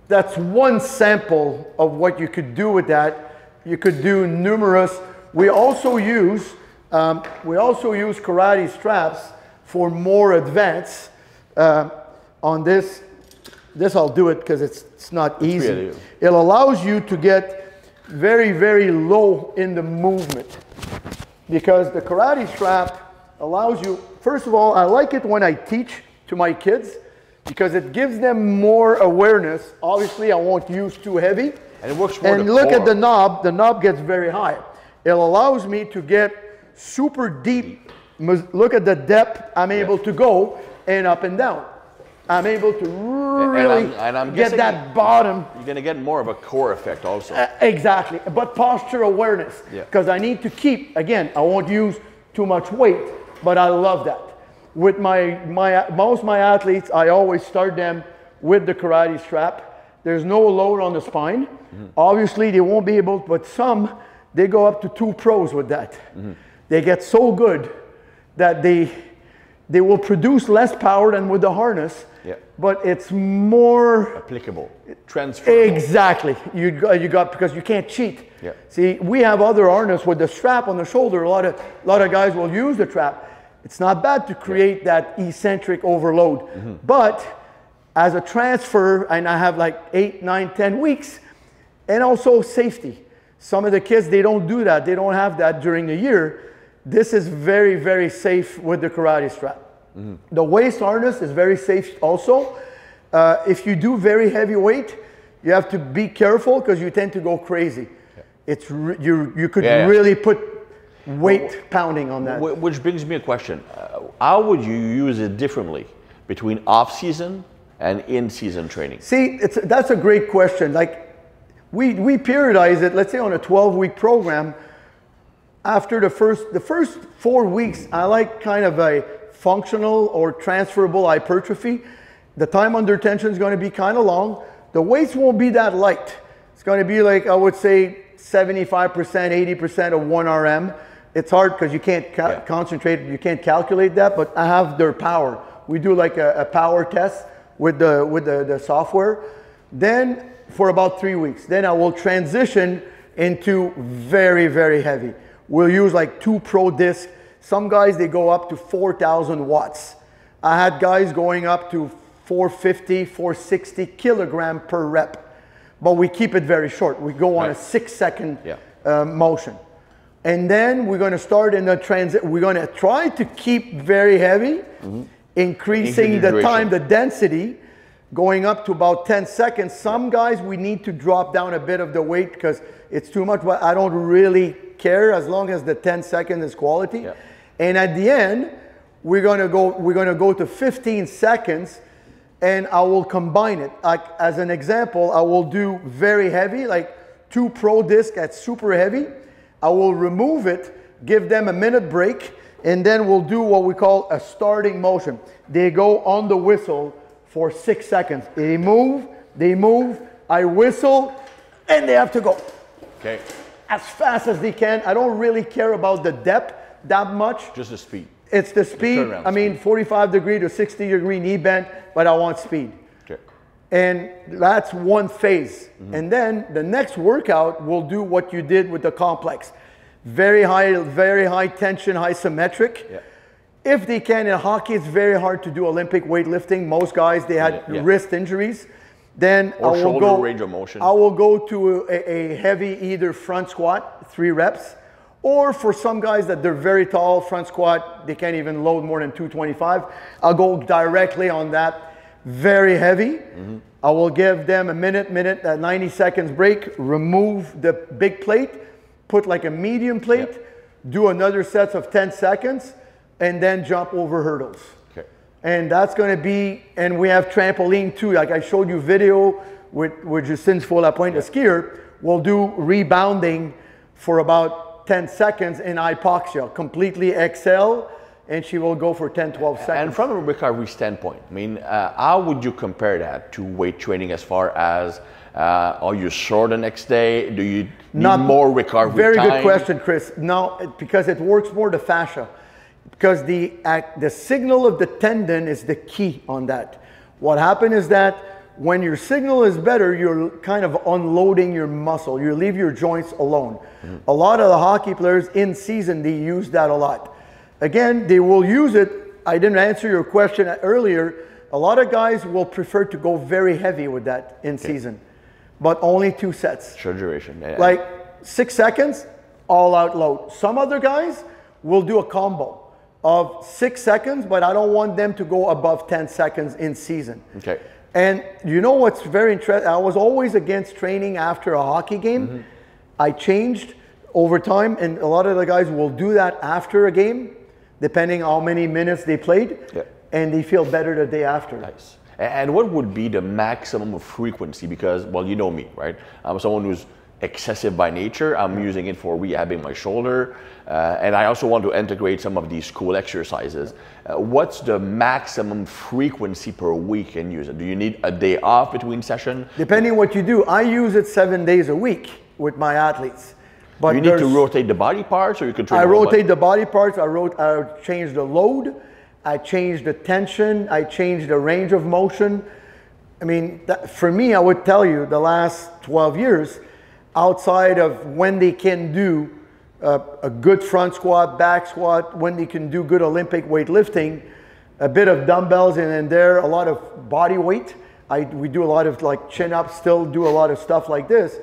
Speaker 2: that's one sample of what you could do with that. You could do numerous. We also use karate straps for more advanced. On this I'll do it because it's not easy. Really, it allows you to get very, very low in the movement because the karate strap allows you, first of all, I like it when I teach to my kids because it gives them more awareness. Obviously, I won't use too heavy.
Speaker 1: And it works more.
Speaker 2: And look at the knob gets very high. It allows me to get super deep. Look at the depth I'm able to go and up and down. I'm able to really get that bottom.
Speaker 1: You're going to get more of a core effect also.
Speaker 2: Exactly, but posture awareness. Because I need to keep, again, I won't use too much weight, but I love that. With most of my athletes, I always start them with the karate strap. There's no load on the spine. Obviously, they won't be able, but some, they go up to 2 pros with that. They get so good that they will produce less power than with the harness, but it's more
Speaker 1: applicable, transferable.
Speaker 2: Exactly. You got because you can't cheat. See, we have other harness with the strap on the shoulder. A lot of guys will use the strap. It's not bad to create that eccentric overload, but as a transfer, and I have like 8, 9, 10 weeks, and also safety. Some of the kids, they don't do that. They don't have that during the year. This is very, very safe with the karate strap. The waist harness is very safe also. If you do very heavy weight, you have to be careful because you tend to go crazy. you could really put weight pounding on that.
Speaker 1: Which brings me a question. How would you use it differently between off-season and in-season training?
Speaker 2: See, that's a great question. Like, we periodize it, let's say on a 12-week program. After the first 4 weeks, I like kind of a functional or transferable hypertrophy. The time under tension is going to be kind of long. The weights won't be that light. It's going to be like, I would say, 75%, 80% of 1 RM. It's hard because you can't concentrate, you can't calculate that, but I have their power. We do like a power test with the software. Then for about 3 weeks, then I will transition into very, very heavy. We'll use like 2 pro discs. Some guys, they go up to 4,000 watts. I had guys going up to 450, 460 kilogram per rep. But we keep it very short. We go on a 6-second motion. And then we're going to start in the transit. We're going to try to keep very heavy, increasing the time, the density, going up to about 10 seconds. Some guys, we need to drop down a bit of the weight because it's too much, but I don't really care as long as the 10 seconds is quality. Yeah. And at the end, we're going to go to 15 seconds. And I will combine it. Like, as an example, I will do very heavy, like 2 pro discs at super heavy. I will remove it, give them a minute break, and then we'll do what we call a starting motion. They go on the whistle for 6 seconds. They move, I whistle, and they have to go.
Speaker 1: Okay.
Speaker 2: As fast as they can. I don't really care about the depth that much.
Speaker 1: Just the speed.
Speaker 2: It's the speed. I mean, 45-degree to 60-degree knee bend, but I want speed. Okay. And that's one phase. And then the next workout, we'll do what you did with the complex. Very high tension, high symmetric. Yeah. If they can, in hockey, it's very hard to do Olympic weightlifting. Most guys, they had wrist injuries. Then
Speaker 1: or shoulder range of motion.
Speaker 2: I will go to a heavy either front squat, 3 reps. Or for some guys that they're very tall, front squat, they can't even load more than 225. I'll go directly on that, very heavy. I will give them a minute, 90 seconds break, remove the big plate, put like a medium plate, do another set of 10 seconds, and then jump over hurdles. Okay. And that's going to be, and we have trampoline too. Like I showed you video with Justine Follapointe, the skier. We'll do rebounding for about 10 seconds in hypoxia, completely exhale, and she will go for 10, 12 seconds.
Speaker 1: And from a recovery standpoint, I mean, how would you compare that to weight training as far as, are you sore the next day? Do you need more recovery
Speaker 2: Very
Speaker 1: time?
Speaker 2: good question, Chris. No, because it works more the fascia. Because the signal of the tendon is the key on that. What happened is that when your signal is better, you're kind of unloading your muscle. You leave your joints alone. A lot of the hockey players in season, they use that a lot. Again, they will use it. I didn't answer your question earlier. A lot of guys will prefer to go very heavy with that in season, but only 2 sets.
Speaker 1: Short duration. Yeah.
Speaker 2: Like 6 seconds, all out load. Some other guys will do a combo of 6 seconds, but I don't want them to go above 10 seconds in season. Okay. And you know what's very interesting? I was always against training after a hockey game. I changed over time, and a lot of the guys will do that after a game, depending how many minutes they played, and they feel better the day after.
Speaker 1: Nice. And what would be the maximum frequency? Because, well, you know me, right? I'm someone who's excessive by nature. I'm using it for rehabbing my shoulder. And I also want to integrate some of these cool exercises. What's the maximum frequency per week in use it? Do you need a day off between sessions?
Speaker 2: Depending what you do. I use it 7 days a week with my athletes.
Speaker 1: But you need to rotate the body parts, or you can train
Speaker 2: I rotate the body parts. I change the load. I change the tension. I change the range of motion. I mean, for me, I would tell you the last 12 years, outside of when they can do a good front squat, back squat, when they can do good Olympic weightlifting, a bit of dumbbells and there, a lot of body weight. We do a lot of like chin ups, still do a lot of stuff like this.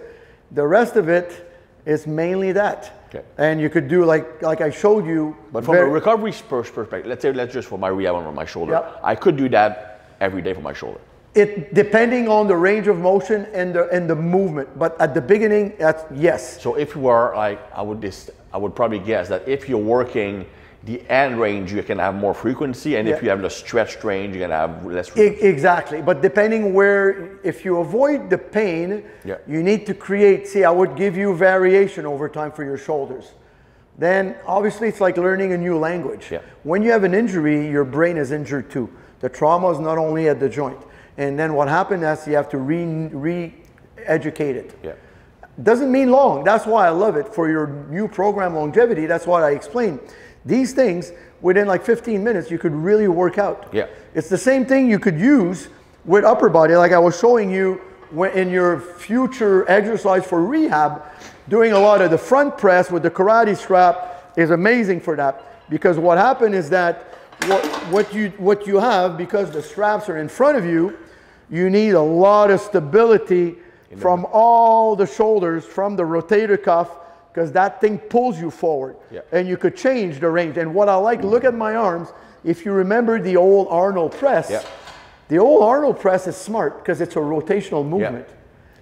Speaker 2: The rest of it is mainly that. Okay. And you could do like I showed you.
Speaker 1: But from a recovery perspective, let's just for my rehab on my shoulder, I could do that every day for my shoulder.
Speaker 2: It depending on the range of motion and the movement, but at the beginning, that's yes.
Speaker 1: So if you are like, I would probably guess that if you're working the end range, you can have more frequency, and if you have the stretched range, you can have less frequency.
Speaker 2: Exactly, but depending where, if you avoid the pain, you need to create. See, I would give you variation over time for your shoulders. Then obviously it's like learning a new language. When you have an injury, your brain is injured too. The trauma is not only at the joint. And then what happened is you have to re-educate it. Doesn't mean long. That's why I love it. For your new program longevity, that's what I explained. These things, within like 15 minutes, you could really work out. It's the same thing you could use with upper body. Like I was showing you in your future exercise for rehab, doing a lot of the front press with the karate strap is amazing for that. Because what happened is that what you have, because the straps are in front of you, you need a lot of stability from all the shoulders, from the rotator cuff, because that thing pulls you forward. And you could change the range. And what I like, look at my arms. If you remember the old Arnold press, the old Arnold press is smart because it's a rotational movement.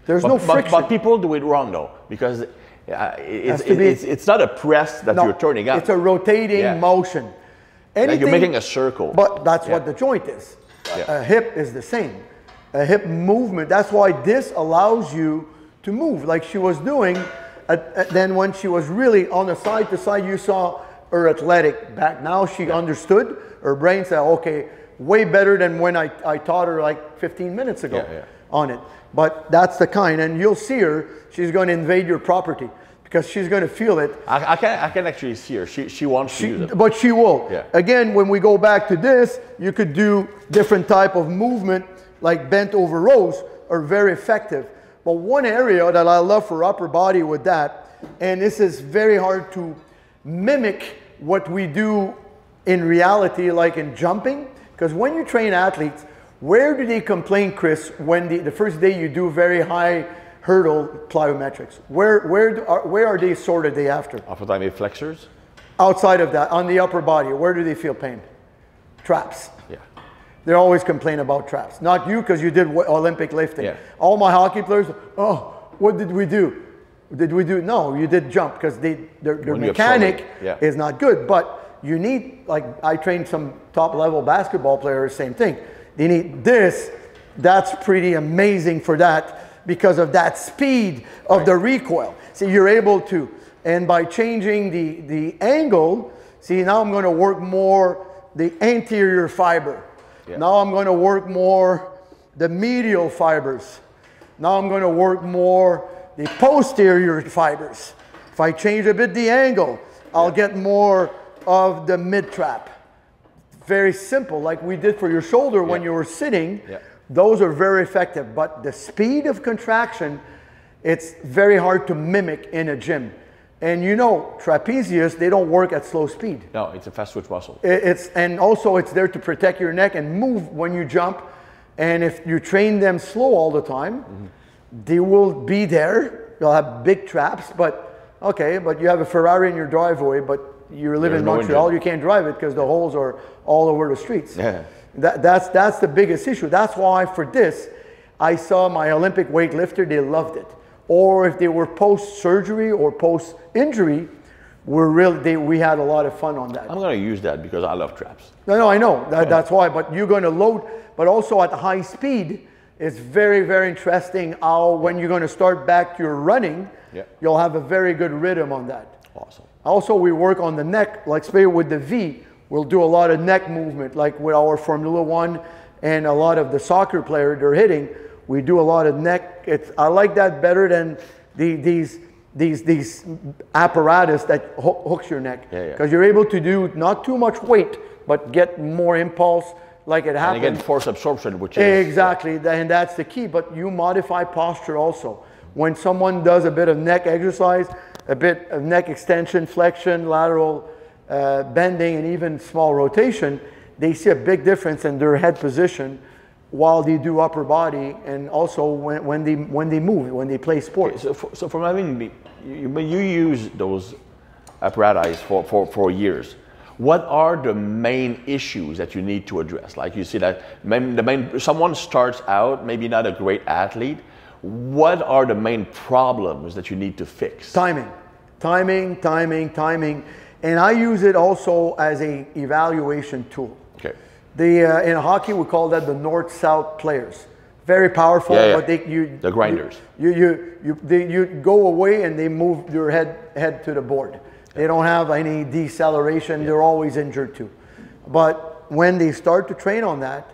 Speaker 2: There's no friction.
Speaker 1: But people do it wrong though, because it's not a press that you're turning up.
Speaker 2: It's a rotating motion.
Speaker 1: Like you're making a circle.
Speaker 2: But that's what the joint is. A hip is the same. A hip movement, that's why this allows you to move like she was doing. Then when she was really on the side to side, you saw her athletic back. Now she understood, her brain said, okay, way better than when I taught her like 15 minutes ago on it. But that's the kind, and you'll see her, she's going to invade your property because she's going to feel it.
Speaker 1: I can actually see her. She wants to use it.
Speaker 2: But she will. Again, when we go back to this, you could do different type of movement, like bent over rows are very effective. But one area that I love for upper body with that, and this is very hard to mimic what we do in reality, like in jumping, because when you train athletes, where do they complain, Chris, when the first day you do very high hurdle plyometrics? Where are they sore the day after?
Speaker 1: Upper thigh flexors?
Speaker 2: Outside of that, on the upper body, where do they feel pain? Traps. They always complain about traps. Not you, because you did Olympic lifting. All my hockey players, oh, what did we do? No, you did jump, because their mechanic is not good. But you need, like I trained some top level basketball players, same thing. They need this. That's pretty amazing for that, because of that speed of the recoil. See, you're able to, and by changing the angle, see, now I'm going to work more the anterior fiber. Now I'm going to work more the medial fibers. Now I'm going to work more the posterior fibers. If I change a bit the angle, I'll get more of the mid trap. Very simple, like we did for your shoulder when you were sitting. Those are very effective, but the speed of contraction, it's very hard to mimic in a gym. And you know, trapezius, they don't work at slow speed.
Speaker 1: No, it's a fast twitch muscle.
Speaker 2: And also it's there to protect your neck and move when you jump. And if you train them slow all the time, they will be there. You'll have big traps, but okay, but you have a Ferrari in your driveway, but you live in Montreal, you can't drive it because the holes are all over the streets. That's the biggest issue. That's why for this, I saw my Olympic weightlifter, they loved it. Or if they were post-surgery or post-injury, we had a lot of fun on that.
Speaker 1: I'm going to use that because I love traps.
Speaker 2: No, I know. That's why. But you're going to load, but also at high speed, it's very, very interesting how when you're going to start back your running, you'll have a very good rhythm on that.
Speaker 1: Awesome.
Speaker 2: Also, we work on the neck, like say with the V, we'll do a lot of neck movement, like with our Formula One and a lot of the soccer players they're hitting. We do a lot of neck. I like that better than these apparatus that hooks your neck. Because you're able to do not too much weight, but get more impulse like it happens.
Speaker 1: And again, force absorption, which is...
Speaker 2: Exactly, and that's the key. But you modify posture also. When someone does a bit of neck exercise, a bit of neck extension, flexion, lateral bending, and even small rotation, they see a big difference in their head position while they do upper body, and also when they move, when they play sports.
Speaker 1: So from having you use those apparatus for years. What are the main issues that you need to address? Like you see that someone starts out, maybe not a great athlete. What are the main problems that you need to fix?
Speaker 2: Timing. And I use it also as an evaluation tool.
Speaker 1: Okay.
Speaker 2: In hockey, we call that the north-south players. Very powerful, but
Speaker 1: the grinders.
Speaker 2: You go away and they move your head to the board. They don't have any deceleration. They're always injured too. But when they start to train on that,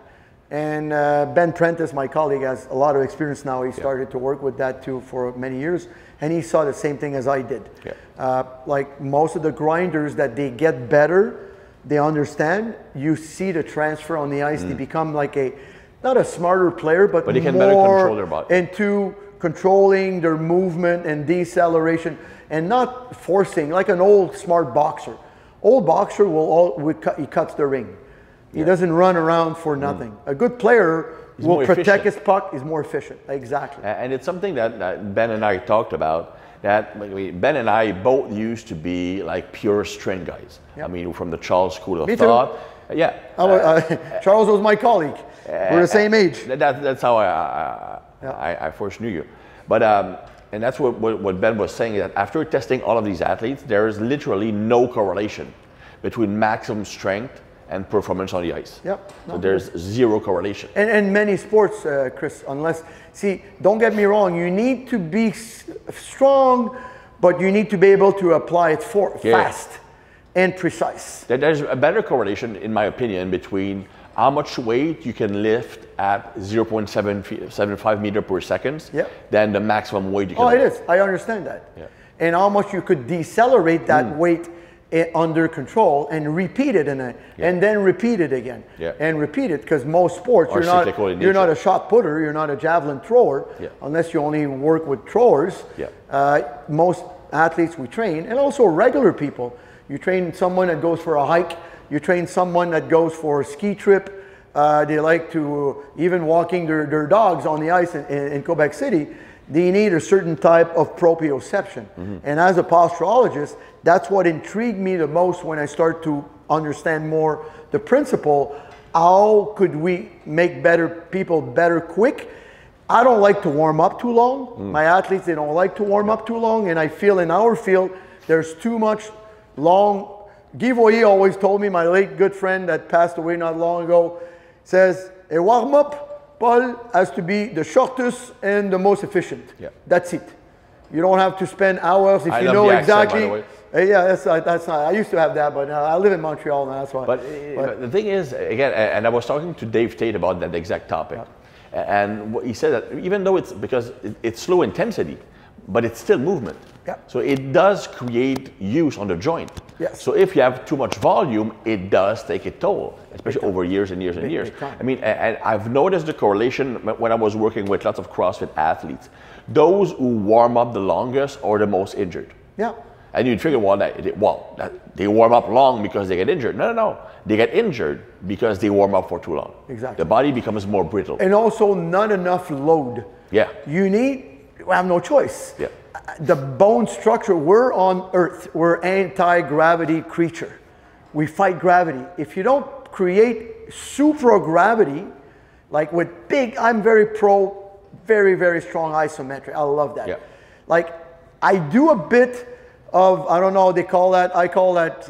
Speaker 2: and Ben Prentice, my colleague, has a lot of experience now. He started to work with that too for many years, and he saw the same thing as I did. Like most of the grinders that they get better, they understand. You see the transfer on the ice. They become like not a smarter player, but
Speaker 1: they can
Speaker 2: more
Speaker 1: better control their body.
Speaker 2: Into controlling their movement and deceleration, and not forcing like an old smart boxer. Old boxer he cuts the ring. He doesn't run around for nothing. A good player will protect his puck. He's more efficient. Exactly.
Speaker 1: And it's something that Ben and I talked about. That Ben and I both used to be like pure strength guys. I mean, from the Charles School of Thought. Yeah.
Speaker 2: Charles was my colleague. We're the same age.
Speaker 1: That's how I first knew you. But and that's what Ben was saying, that after testing all of these athletes, there is literally no correlation between maximum strength and performance on the ice. So there's zero correlation.
Speaker 2: And many sports, Chris, don't get me wrong, you need to be strong, but you need to be able to apply it fast and precise.
Speaker 1: There's a better correlation, in my opinion, between how much weight you can lift at 0.75 meter per second than the maximum weight you can lift.
Speaker 2: It is. I understand that. And how much you could decelerate that weight under control and repeat it and then repeat it again and repeat it, because most sports you're not a shot putter, you're not a javelin thrower unless you only work with throwers. Most athletes we train, and also regular people, you train someone that goes for a hike, you train someone that goes for a ski trip, they like to even walking their dogs on the ice in Quebec City. They need a certain type of proprioception. And as a posturologist, that's what intrigued me the most when I start to understand more the principle. How could we make people better quick? I don't like to warm up too long. My athletes, they don't like to warm up too long. And I feel in our field, there's too much long. Guy Voyer always told me, my late good friend that passed away not long ago, says, a warm-up, Paul, has to be the shortest and the most efficient. That's it. You don't have to spend hours if you know exactly. That's not. I used to have that, but I live in Montreal now. That's why.
Speaker 1: But the thing is, again, and I was talking to Dave Tate about that exact topic, and he said that even though it's slow intensity, but it's still movement. So it does create use on the joint. So if you have too much volume, it does take a toll, especially over years and years and years. I mean, and I've noticed the correlation when I was working with lots of CrossFit athletes. Those who warm up the longest are the most injured. And you'd figure, they warm up long because they get injured. No. They get injured because they warm up for too long. The body becomes more brittle.
Speaker 2: And also not enough load. We have no choice. The bone structure, we're on Earth. We're anti-gravity creature. We fight gravity. If you don't create supragravity, like with I'm very very strong isometric. I love that. Like I do a bit of, I don't know, I call that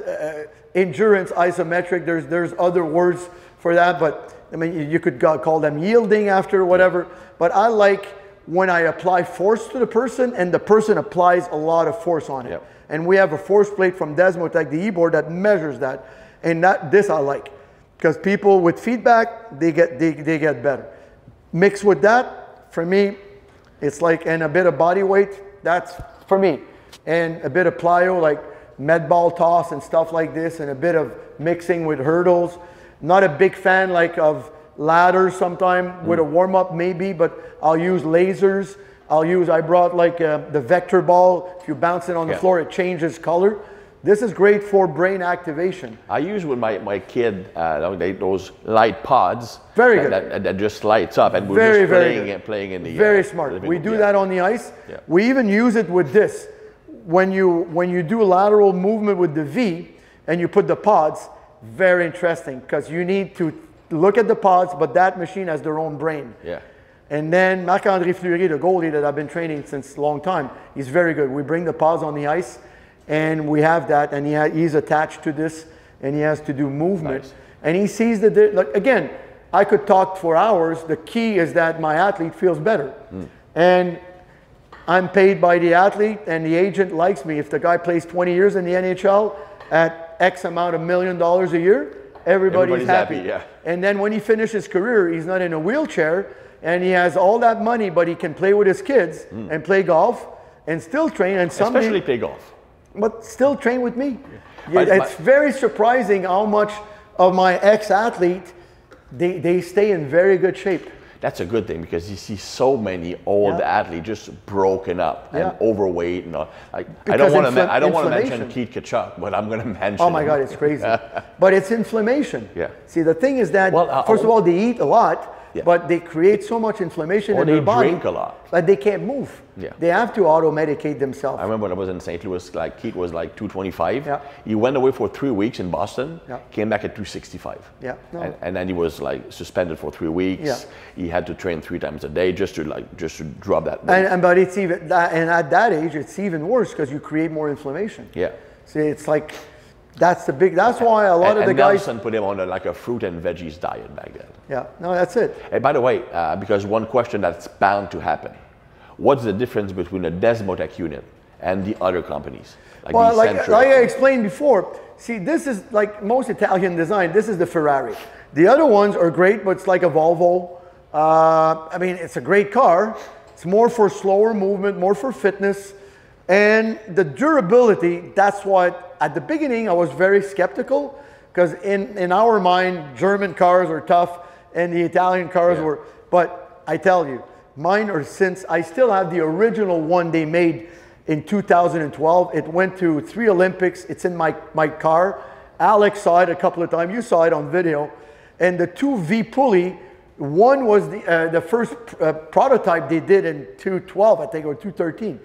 Speaker 2: endurance isometric. There's other words for that, but I mean, you could call them yielding after whatever. But I like when I apply force to the person and the person applies a lot of force on it. And we have a force plate from Desmotech, the e-board, that measures that. And this I like, because people with feedback, they get better. Mixed with that, for me, it's like, and a bit of body weight, that's for me. And a bit of plyo, like med ball toss and stuff like this, and a bit of mixing with hurdles. Not a big fan of ladders sometime with a warm-up maybe, but I'll use lasers. I brought the vector ball. If you bounce it on the floor, it changes color. This is great for brain activation.
Speaker 1: I use with my kid those light pods.
Speaker 2: Very good.
Speaker 1: That just lights up, and we're just playing in the.
Speaker 2: Very smart. We do that on the ice. We even use it with this. When you do lateral movement with the V, and you put the pods. Very interesting, because you need to look at the pods, but that machine has their own brain.
Speaker 1: Yeah.
Speaker 2: And then Marc-André Fleury, the goalie that I've been training since a long time, he's very good. We bring the pods on the ice, and we have that, and he's attached to this, and he has to do movement.
Speaker 1: Nice.
Speaker 2: And he sees that, like, again, I could talk for hours. The key is that my athlete feels better. And I'm paid by the athlete, and the agent likes me. If the guy plays 20 years in the NHL at X amount of $1 million a year, everybody's happy.
Speaker 1: Yeah.
Speaker 2: And then when he finishes his career, he's not in a wheelchair, and he has all that money, but he can play with his kids and play golf and still train. And
Speaker 1: especially play golf.
Speaker 2: But still train with me. Yeah, it's very surprising how much of my ex-athlete, they stay in very good shape.
Speaker 1: That's a good thing, because you see so many old athletes just broken up and overweight. And like, I don't want to mention Keith Kachuk, but I'm going to mention.
Speaker 2: Oh my God, it's crazy. But it's inflammation.
Speaker 1: Yeah.
Speaker 2: See, the thing is that, first of all, they eat a lot, but they create so much inflammation in their body.
Speaker 1: Or they drink a lot.
Speaker 2: But they can't move.
Speaker 1: Yeah.
Speaker 2: They have to auto-medicate themselves.
Speaker 1: I remember when I was in St. Louis, like Keith was like 225.
Speaker 2: Yeah.
Speaker 1: He went away for 3 weeks in Boston, came back at 265.
Speaker 2: Yeah. No.
Speaker 1: And then he was like suspended for 3 weeks.
Speaker 2: Yeah.
Speaker 1: He had to train 3 times a day just to drop that weight.
Speaker 2: But it's even and at that age it's even worse, because you create more inflammation.
Speaker 1: Yeah.
Speaker 2: See, it's like that's why a lot of the guys.
Speaker 1: Nelson put him on like a fruit and veggies diet back then.
Speaker 2: Yeah. No, that's it.
Speaker 1: And by the way, because one question that's bound to happen. What's the difference between a Desmotec unit and the other companies?
Speaker 2: Like I explained before, see, this is like most Italian design. This is the Ferrari. The other ones are great, but it's like a Volvo. I mean, it's a great car. It's more for slower movement, more for fitness. And the durability, that's what, at the beginning, I was very skeptical, because in our mind, German cars are tough and the Italian cars were, but I tell you, mine are since, I still have the original one they made in 2012. It went to 3 Olympics. It's in my car. Alex saw it a couple of times. You saw it on video. And the 2V pulley, one was the first prototype they did in 2012, I think, or 2013.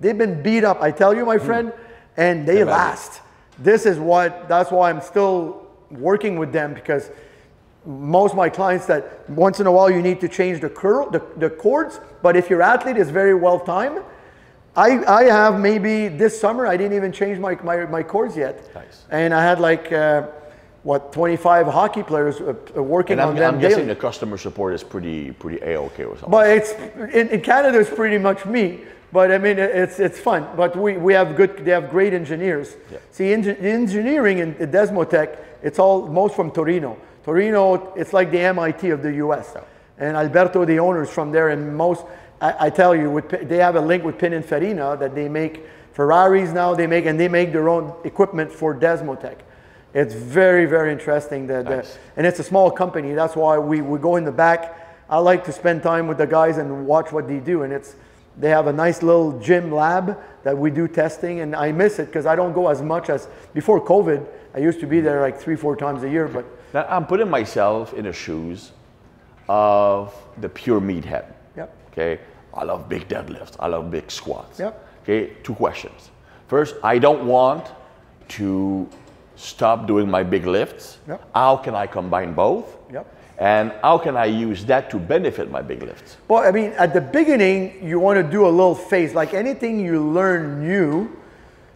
Speaker 2: They've been beat up, I tell you, my friend, and they last. That's why I'm still working with them, because most of my clients, that once in a while you need to change the cords, but if your athlete is very well timed, I have maybe this summer, I didn't even change my cords yet.
Speaker 1: Nice.
Speaker 2: And I had like, 25 hockey players working on them.
Speaker 1: I'm guessing the customer support is pretty A-okay or something.
Speaker 2: But it's, in Canada, it's pretty much me. But I mean, it's fun. But they have great engineers. Yeah. See, engineering in Desmotec, it's most from Torino. Torino, it's like the MIT of the US. Yeah. And Alberto, the owner, is from there. And I tell you, they have a link with Pininfarina that they make Ferraris now, and they make their own equipment for Desmotec. It's very, very interesting.
Speaker 1: Nice.
Speaker 2: And it's a small company. That's why we go in the back. I like to spend time with the guys and watch what they do. And they have a nice little gym lab that we do testing. And I miss it, because I don't go as much as before COVID. I used to be there like 3-4 times a year. But
Speaker 1: now I'm putting myself in the shoes of the pure meathead.
Speaker 2: Yep.
Speaker 1: Okay. I love big deadlifts. I love big squats.
Speaker 2: Yep.
Speaker 1: Okay. 2 questions. First, I don't want to stop doing my big lifts.
Speaker 2: Yep.
Speaker 1: How can I combine both?
Speaker 2: Yep.
Speaker 1: And how can I use that to benefit my big lifts?
Speaker 2: Well, I mean, at the beginning, you want to do a little phase. Like anything you learn new,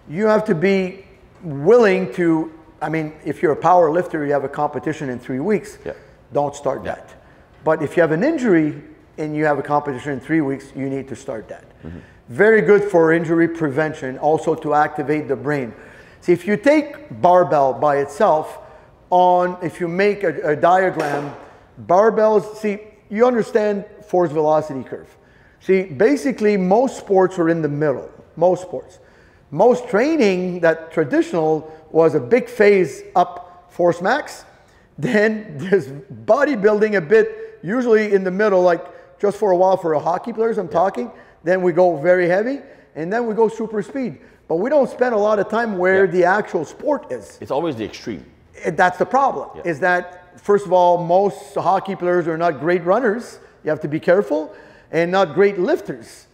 Speaker 2: you have to be willing to, I mean, if you're a power lifter, you have a competition in 3 weeks, don't start that. But if you have an injury and you have a competition in 3 weeks, you need to start that. Mm-hmm. Very good for injury prevention, also to activate the brain. See, if you take barbell by itself, if you make a diagram, barbells, see, you understand force velocity curve. See, basically most sports are in the middle, most sports. Most training, that traditional, was a big phase up force max. Then there's bodybuilding a bit, usually in the middle, like just for a while for a hockey players, I'm talking. Then we go very heavy, and then we go super speed. But we don't spend a lot of time where the actual sport is.
Speaker 1: It's always the extreme.
Speaker 2: That's the problem, is that, first of all, most hockey players are not great runners. You have to be careful. And not great lifters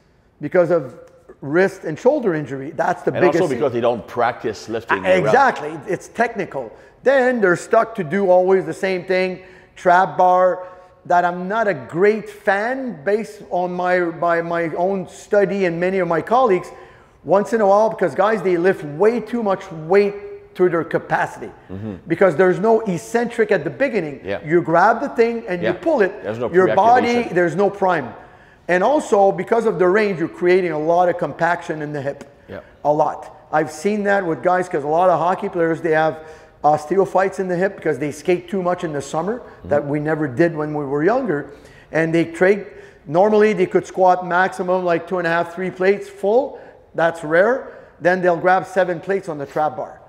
Speaker 2: because of wrist and shoulder injury. That's the biggest.
Speaker 1: And also because they don't practice lifting.
Speaker 2: Exactly. It's technical. Then they're stuck to do always the same thing. Trap bar, that I'm not a great fan based on my own study and many of my colleagues. Once in a while, because guys, they lift way too much weight to their capacity. Because there's no eccentric at the beginning. You grab the thing and you pull it.
Speaker 1: There's no
Speaker 2: your body, there's no prime. And also, because of the range, you're creating a lot of compaction in the hip. A lot. I've seen that with guys, because a lot of hockey players, they have osteophytes in the hip because they skate too much in the summer that we never did when we were younger. And they trade, normally they could squat maximum like 2.5, 3 plates full. That's rare. Then they'll grab 7 plates on the trap bar.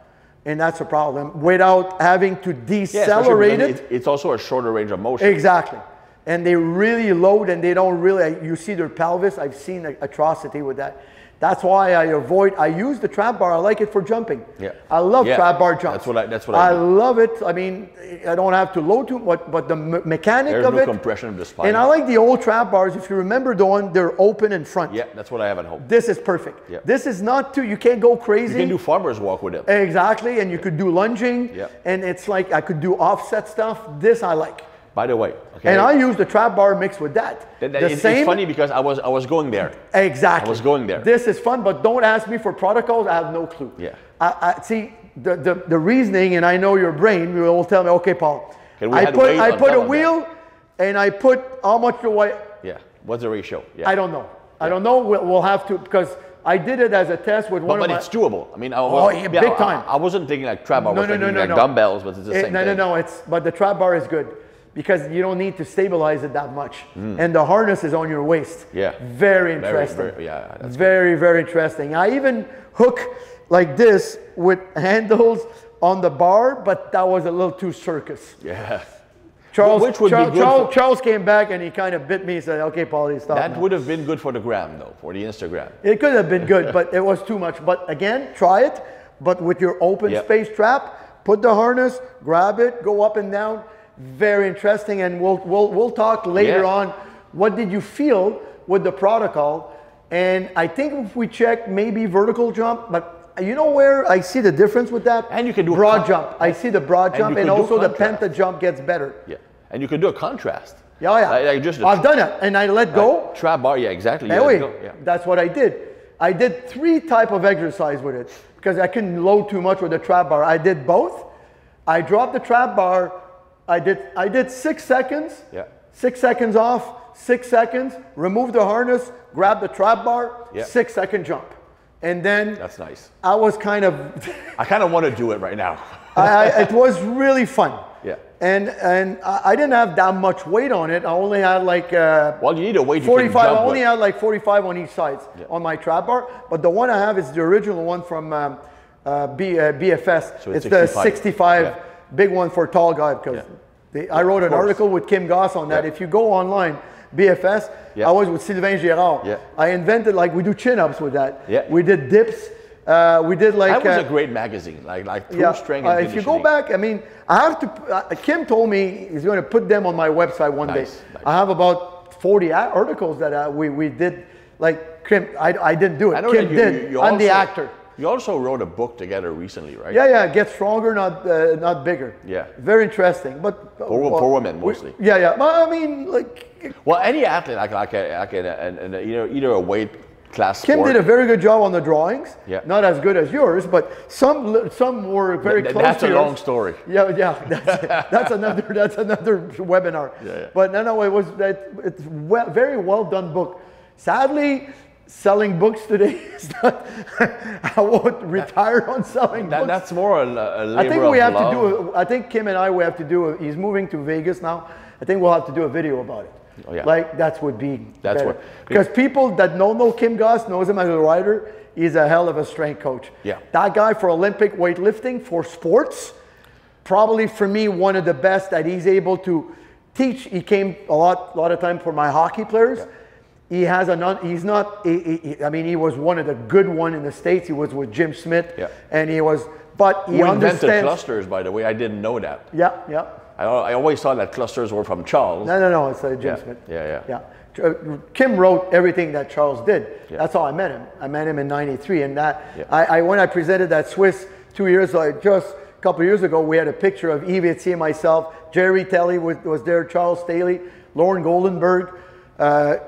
Speaker 2: And that's a problem without having to decelerate it.
Speaker 1: It's also a shorter range of motion.
Speaker 2: Exactly. And they really load and they don't really, you see their pelvis. I've seen an atrocity with that. That's why I use the trap bar. I like it for jumping. I love trap bar jumps.
Speaker 1: That's what I do.
Speaker 2: love it. I mean, I don't have to load too much, but the mechanic of it.
Speaker 1: There's no compression of the spine.
Speaker 2: And I like the old trap bars. If you remember the one, they're open in front.
Speaker 1: Yeah, that's what I have at home.
Speaker 2: This is perfect. This is not too, you can't go crazy.
Speaker 1: You can do farmer's walk with it.
Speaker 2: Exactly, and you could do lunging. And it's like, I could do offset stuff. This I like.
Speaker 1: By the way,
Speaker 2: and I use the trap bar mixed with that.
Speaker 1: It's funny because I was going there.
Speaker 2: Exactly.
Speaker 1: I was going there.
Speaker 2: This is fun, but don't ask me for protocols. I have no clue. I see the reasoning, and I know your brain will tell me, okay, Paul, I put a wheel, and I put how much do I?
Speaker 1: What's the ratio?
Speaker 2: I don't know. I don't know. We'll have to, because I did it as a test with one of my...
Speaker 1: But it's doable. I mean,
Speaker 2: big time.
Speaker 1: I wasn't thinking like trap bar. I was thinking like dumbbells, but it's the same thing.
Speaker 2: No. But the trap bar is good, because you don't need to stabilize it that much. And the harness is on your waist. Very interesting. Very, very interesting. I even hook like this with handles on the bar, but that was a little too circus. Charles came back and he kind of bit me and said, okay, Paul, stop.
Speaker 1: That would have been good for the gram, though, for the Instagram.
Speaker 2: It could have been good, but it was too much. But again, try it, but with your open space trap, put the harness, grab it, go up and down. Very interesting, and we'll talk later on. What did you feel with the protocol? And I think if we check maybe vertical jump, but you know where I see the difference with that? And you can do broad jump. I see the broad jump, and also the penta jump gets better.
Speaker 1: And you can do a contrast.
Speaker 2: I've done it, and I let go.
Speaker 1: Trap bar, exactly.
Speaker 2: That's what I did. I did 3 types of exercise with it because I couldn't load too much with the trap bar. I did both. I dropped the trap bar. I did 6 seconds, 6 seconds off, 6 seconds, remove the harness, grab the trap bar, 6-second jump. And then
Speaker 1: that's nice.
Speaker 2: I was kind of
Speaker 1: I kind of want to do it right now.
Speaker 2: It was really fun. And I didn't have that much weight on it. I only had like
Speaker 1: well, you need a weight
Speaker 2: 45. I only had like 45 on each side on my trap bar. But the one I have is the original one from BFS. So it's the 65. Big one for tall guy, because I wrote an article with Kim Goss on that. If you go online, BFS, I was with Sylvain Girard. I invented, like, we do chin-ups with that. We did dips. We did like...
Speaker 1: That was a great magazine, like true strength and
Speaker 2: if you go back, I mean, I have to... Kim told me he's going to put them on my website one day. I have about 40 articles that we did. Like, Kim, I didn't do it. Kim did. I'm the actor.
Speaker 1: You also wrote a book together recently, right?
Speaker 2: Get stronger, not bigger. Very interesting, but
Speaker 1: for women mostly.
Speaker 2: But I mean, like,
Speaker 1: well, any athlete, like either a weight class.
Speaker 2: Kim did a very good job on the drawings. Not as good as yours, but some were very close to yours.
Speaker 1: That's a long story.
Speaker 2: That's another webinar. But no, it's very well done book. Sadly, selling books today is not. I won't retire on selling books.
Speaker 1: That's more a labor of love.
Speaker 2: I think Kim and I, we have to do. He's moving to Vegas now. I think we'll have to do a video about it. Like that would be better. Because people that know Kim Goss knows him as a writer. He's a hell of a strength coach. That guy for Olympic weightlifting for sports, probably for me one of the best that he's able to teach. He came a lot of time for my hockey players. He has he's not, I mean, he was one of the good one in the States. He was with Jim Smith, and he was, but he understands.
Speaker 1: Invented clusters, by the way. I didn't know that. I always thought that clusters were from Charles.
Speaker 2: No, it's Jim Smith. Kim wrote everything that Charles did. Yeah. That's how I met him. I met him in '93, and that when I presented that Swiss 2 years ago, just a couple of years ago, we had a picture of Yves Etier, myself, Jerry Telly was there, Charles Staley, Lauren Goldenberg,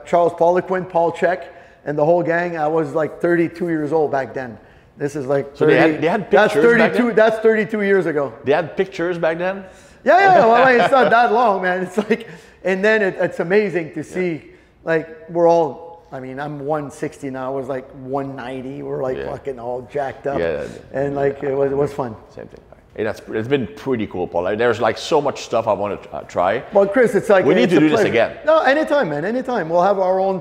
Speaker 2: Charles Poliquin, Paul Check, and the whole gang. I was like 32 years old back then. This is like 30,
Speaker 1: so they had pictures back then?
Speaker 2: That's 32 years ago.
Speaker 1: They had pictures back then?
Speaker 2: Yeah. Well, it's not that long, man. It's like, and then it's amazing to see, like, we're all, I mean, I'm 160 now. I was like 190. We're like fucking all jacked up. And like, it was fun.
Speaker 1: Same thing. Hey, it's been pretty cool, Paul. Like, there's like so much stuff I want to try.
Speaker 2: Well, Chris, it's like
Speaker 1: we need to do this again.
Speaker 2: No, anytime, man, anytime. We'll have our own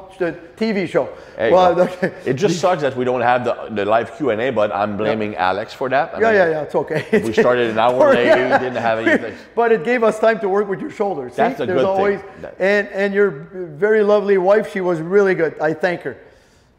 Speaker 2: TV show.
Speaker 1: It just sucks that we don't have the live Q&A, but I'm blaming Alex for that.
Speaker 2: Yeah, it's okay.
Speaker 1: We started an hour late, didn't have anything.
Speaker 2: But it gave us time to work with your shoulders. See?
Speaker 1: That's a good thing.
Speaker 2: And your very lovely wife, she was really good. I thank her.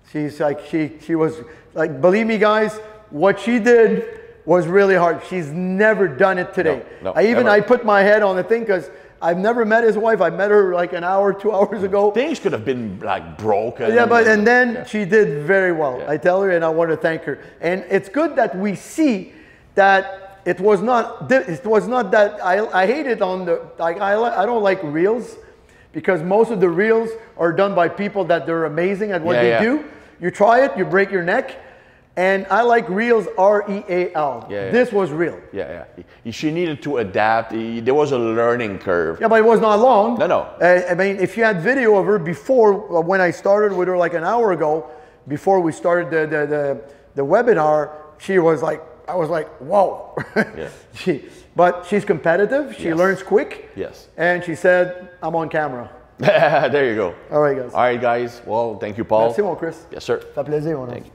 Speaker 2: She's like, she was like, believe me, guys, what she did was really hard. She's never done it today.
Speaker 1: No,
Speaker 2: I put my head on the thing because I've never met his wife. I met her like an hour, 2 hours ago.
Speaker 1: Things could have been like broken.
Speaker 2: Yeah, and then she did very well. I tell her, and I want to thank her. And it's good that we see that it was not that I hate it on the, like, I don't like reels because most of the reels are done by people that they're amazing at what they do. You try it, you break your neck. And I like reels, R-E-A-L. This was real.
Speaker 1: She needed to adapt. There was a learning curve.
Speaker 2: Yeah, but it was not long.
Speaker 1: No.
Speaker 2: I mean, if you had video of her before, when I started with her like an hour ago, before we started the webinar, she was like, I was like, whoa. But she's competitive. She learns quick.
Speaker 1: Yes.
Speaker 2: And she said, I'm on camera.
Speaker 1: There you go.
Speaker 2: All right, guys.
Speaker 1: All right, guys. Well, thank you, Paul.
Speaker 2: Merci, mon Chris.
Speaker 1: Yes, sir.
Speaker 2: Ça fait plaisir, mon
Speaker 1: Thank you.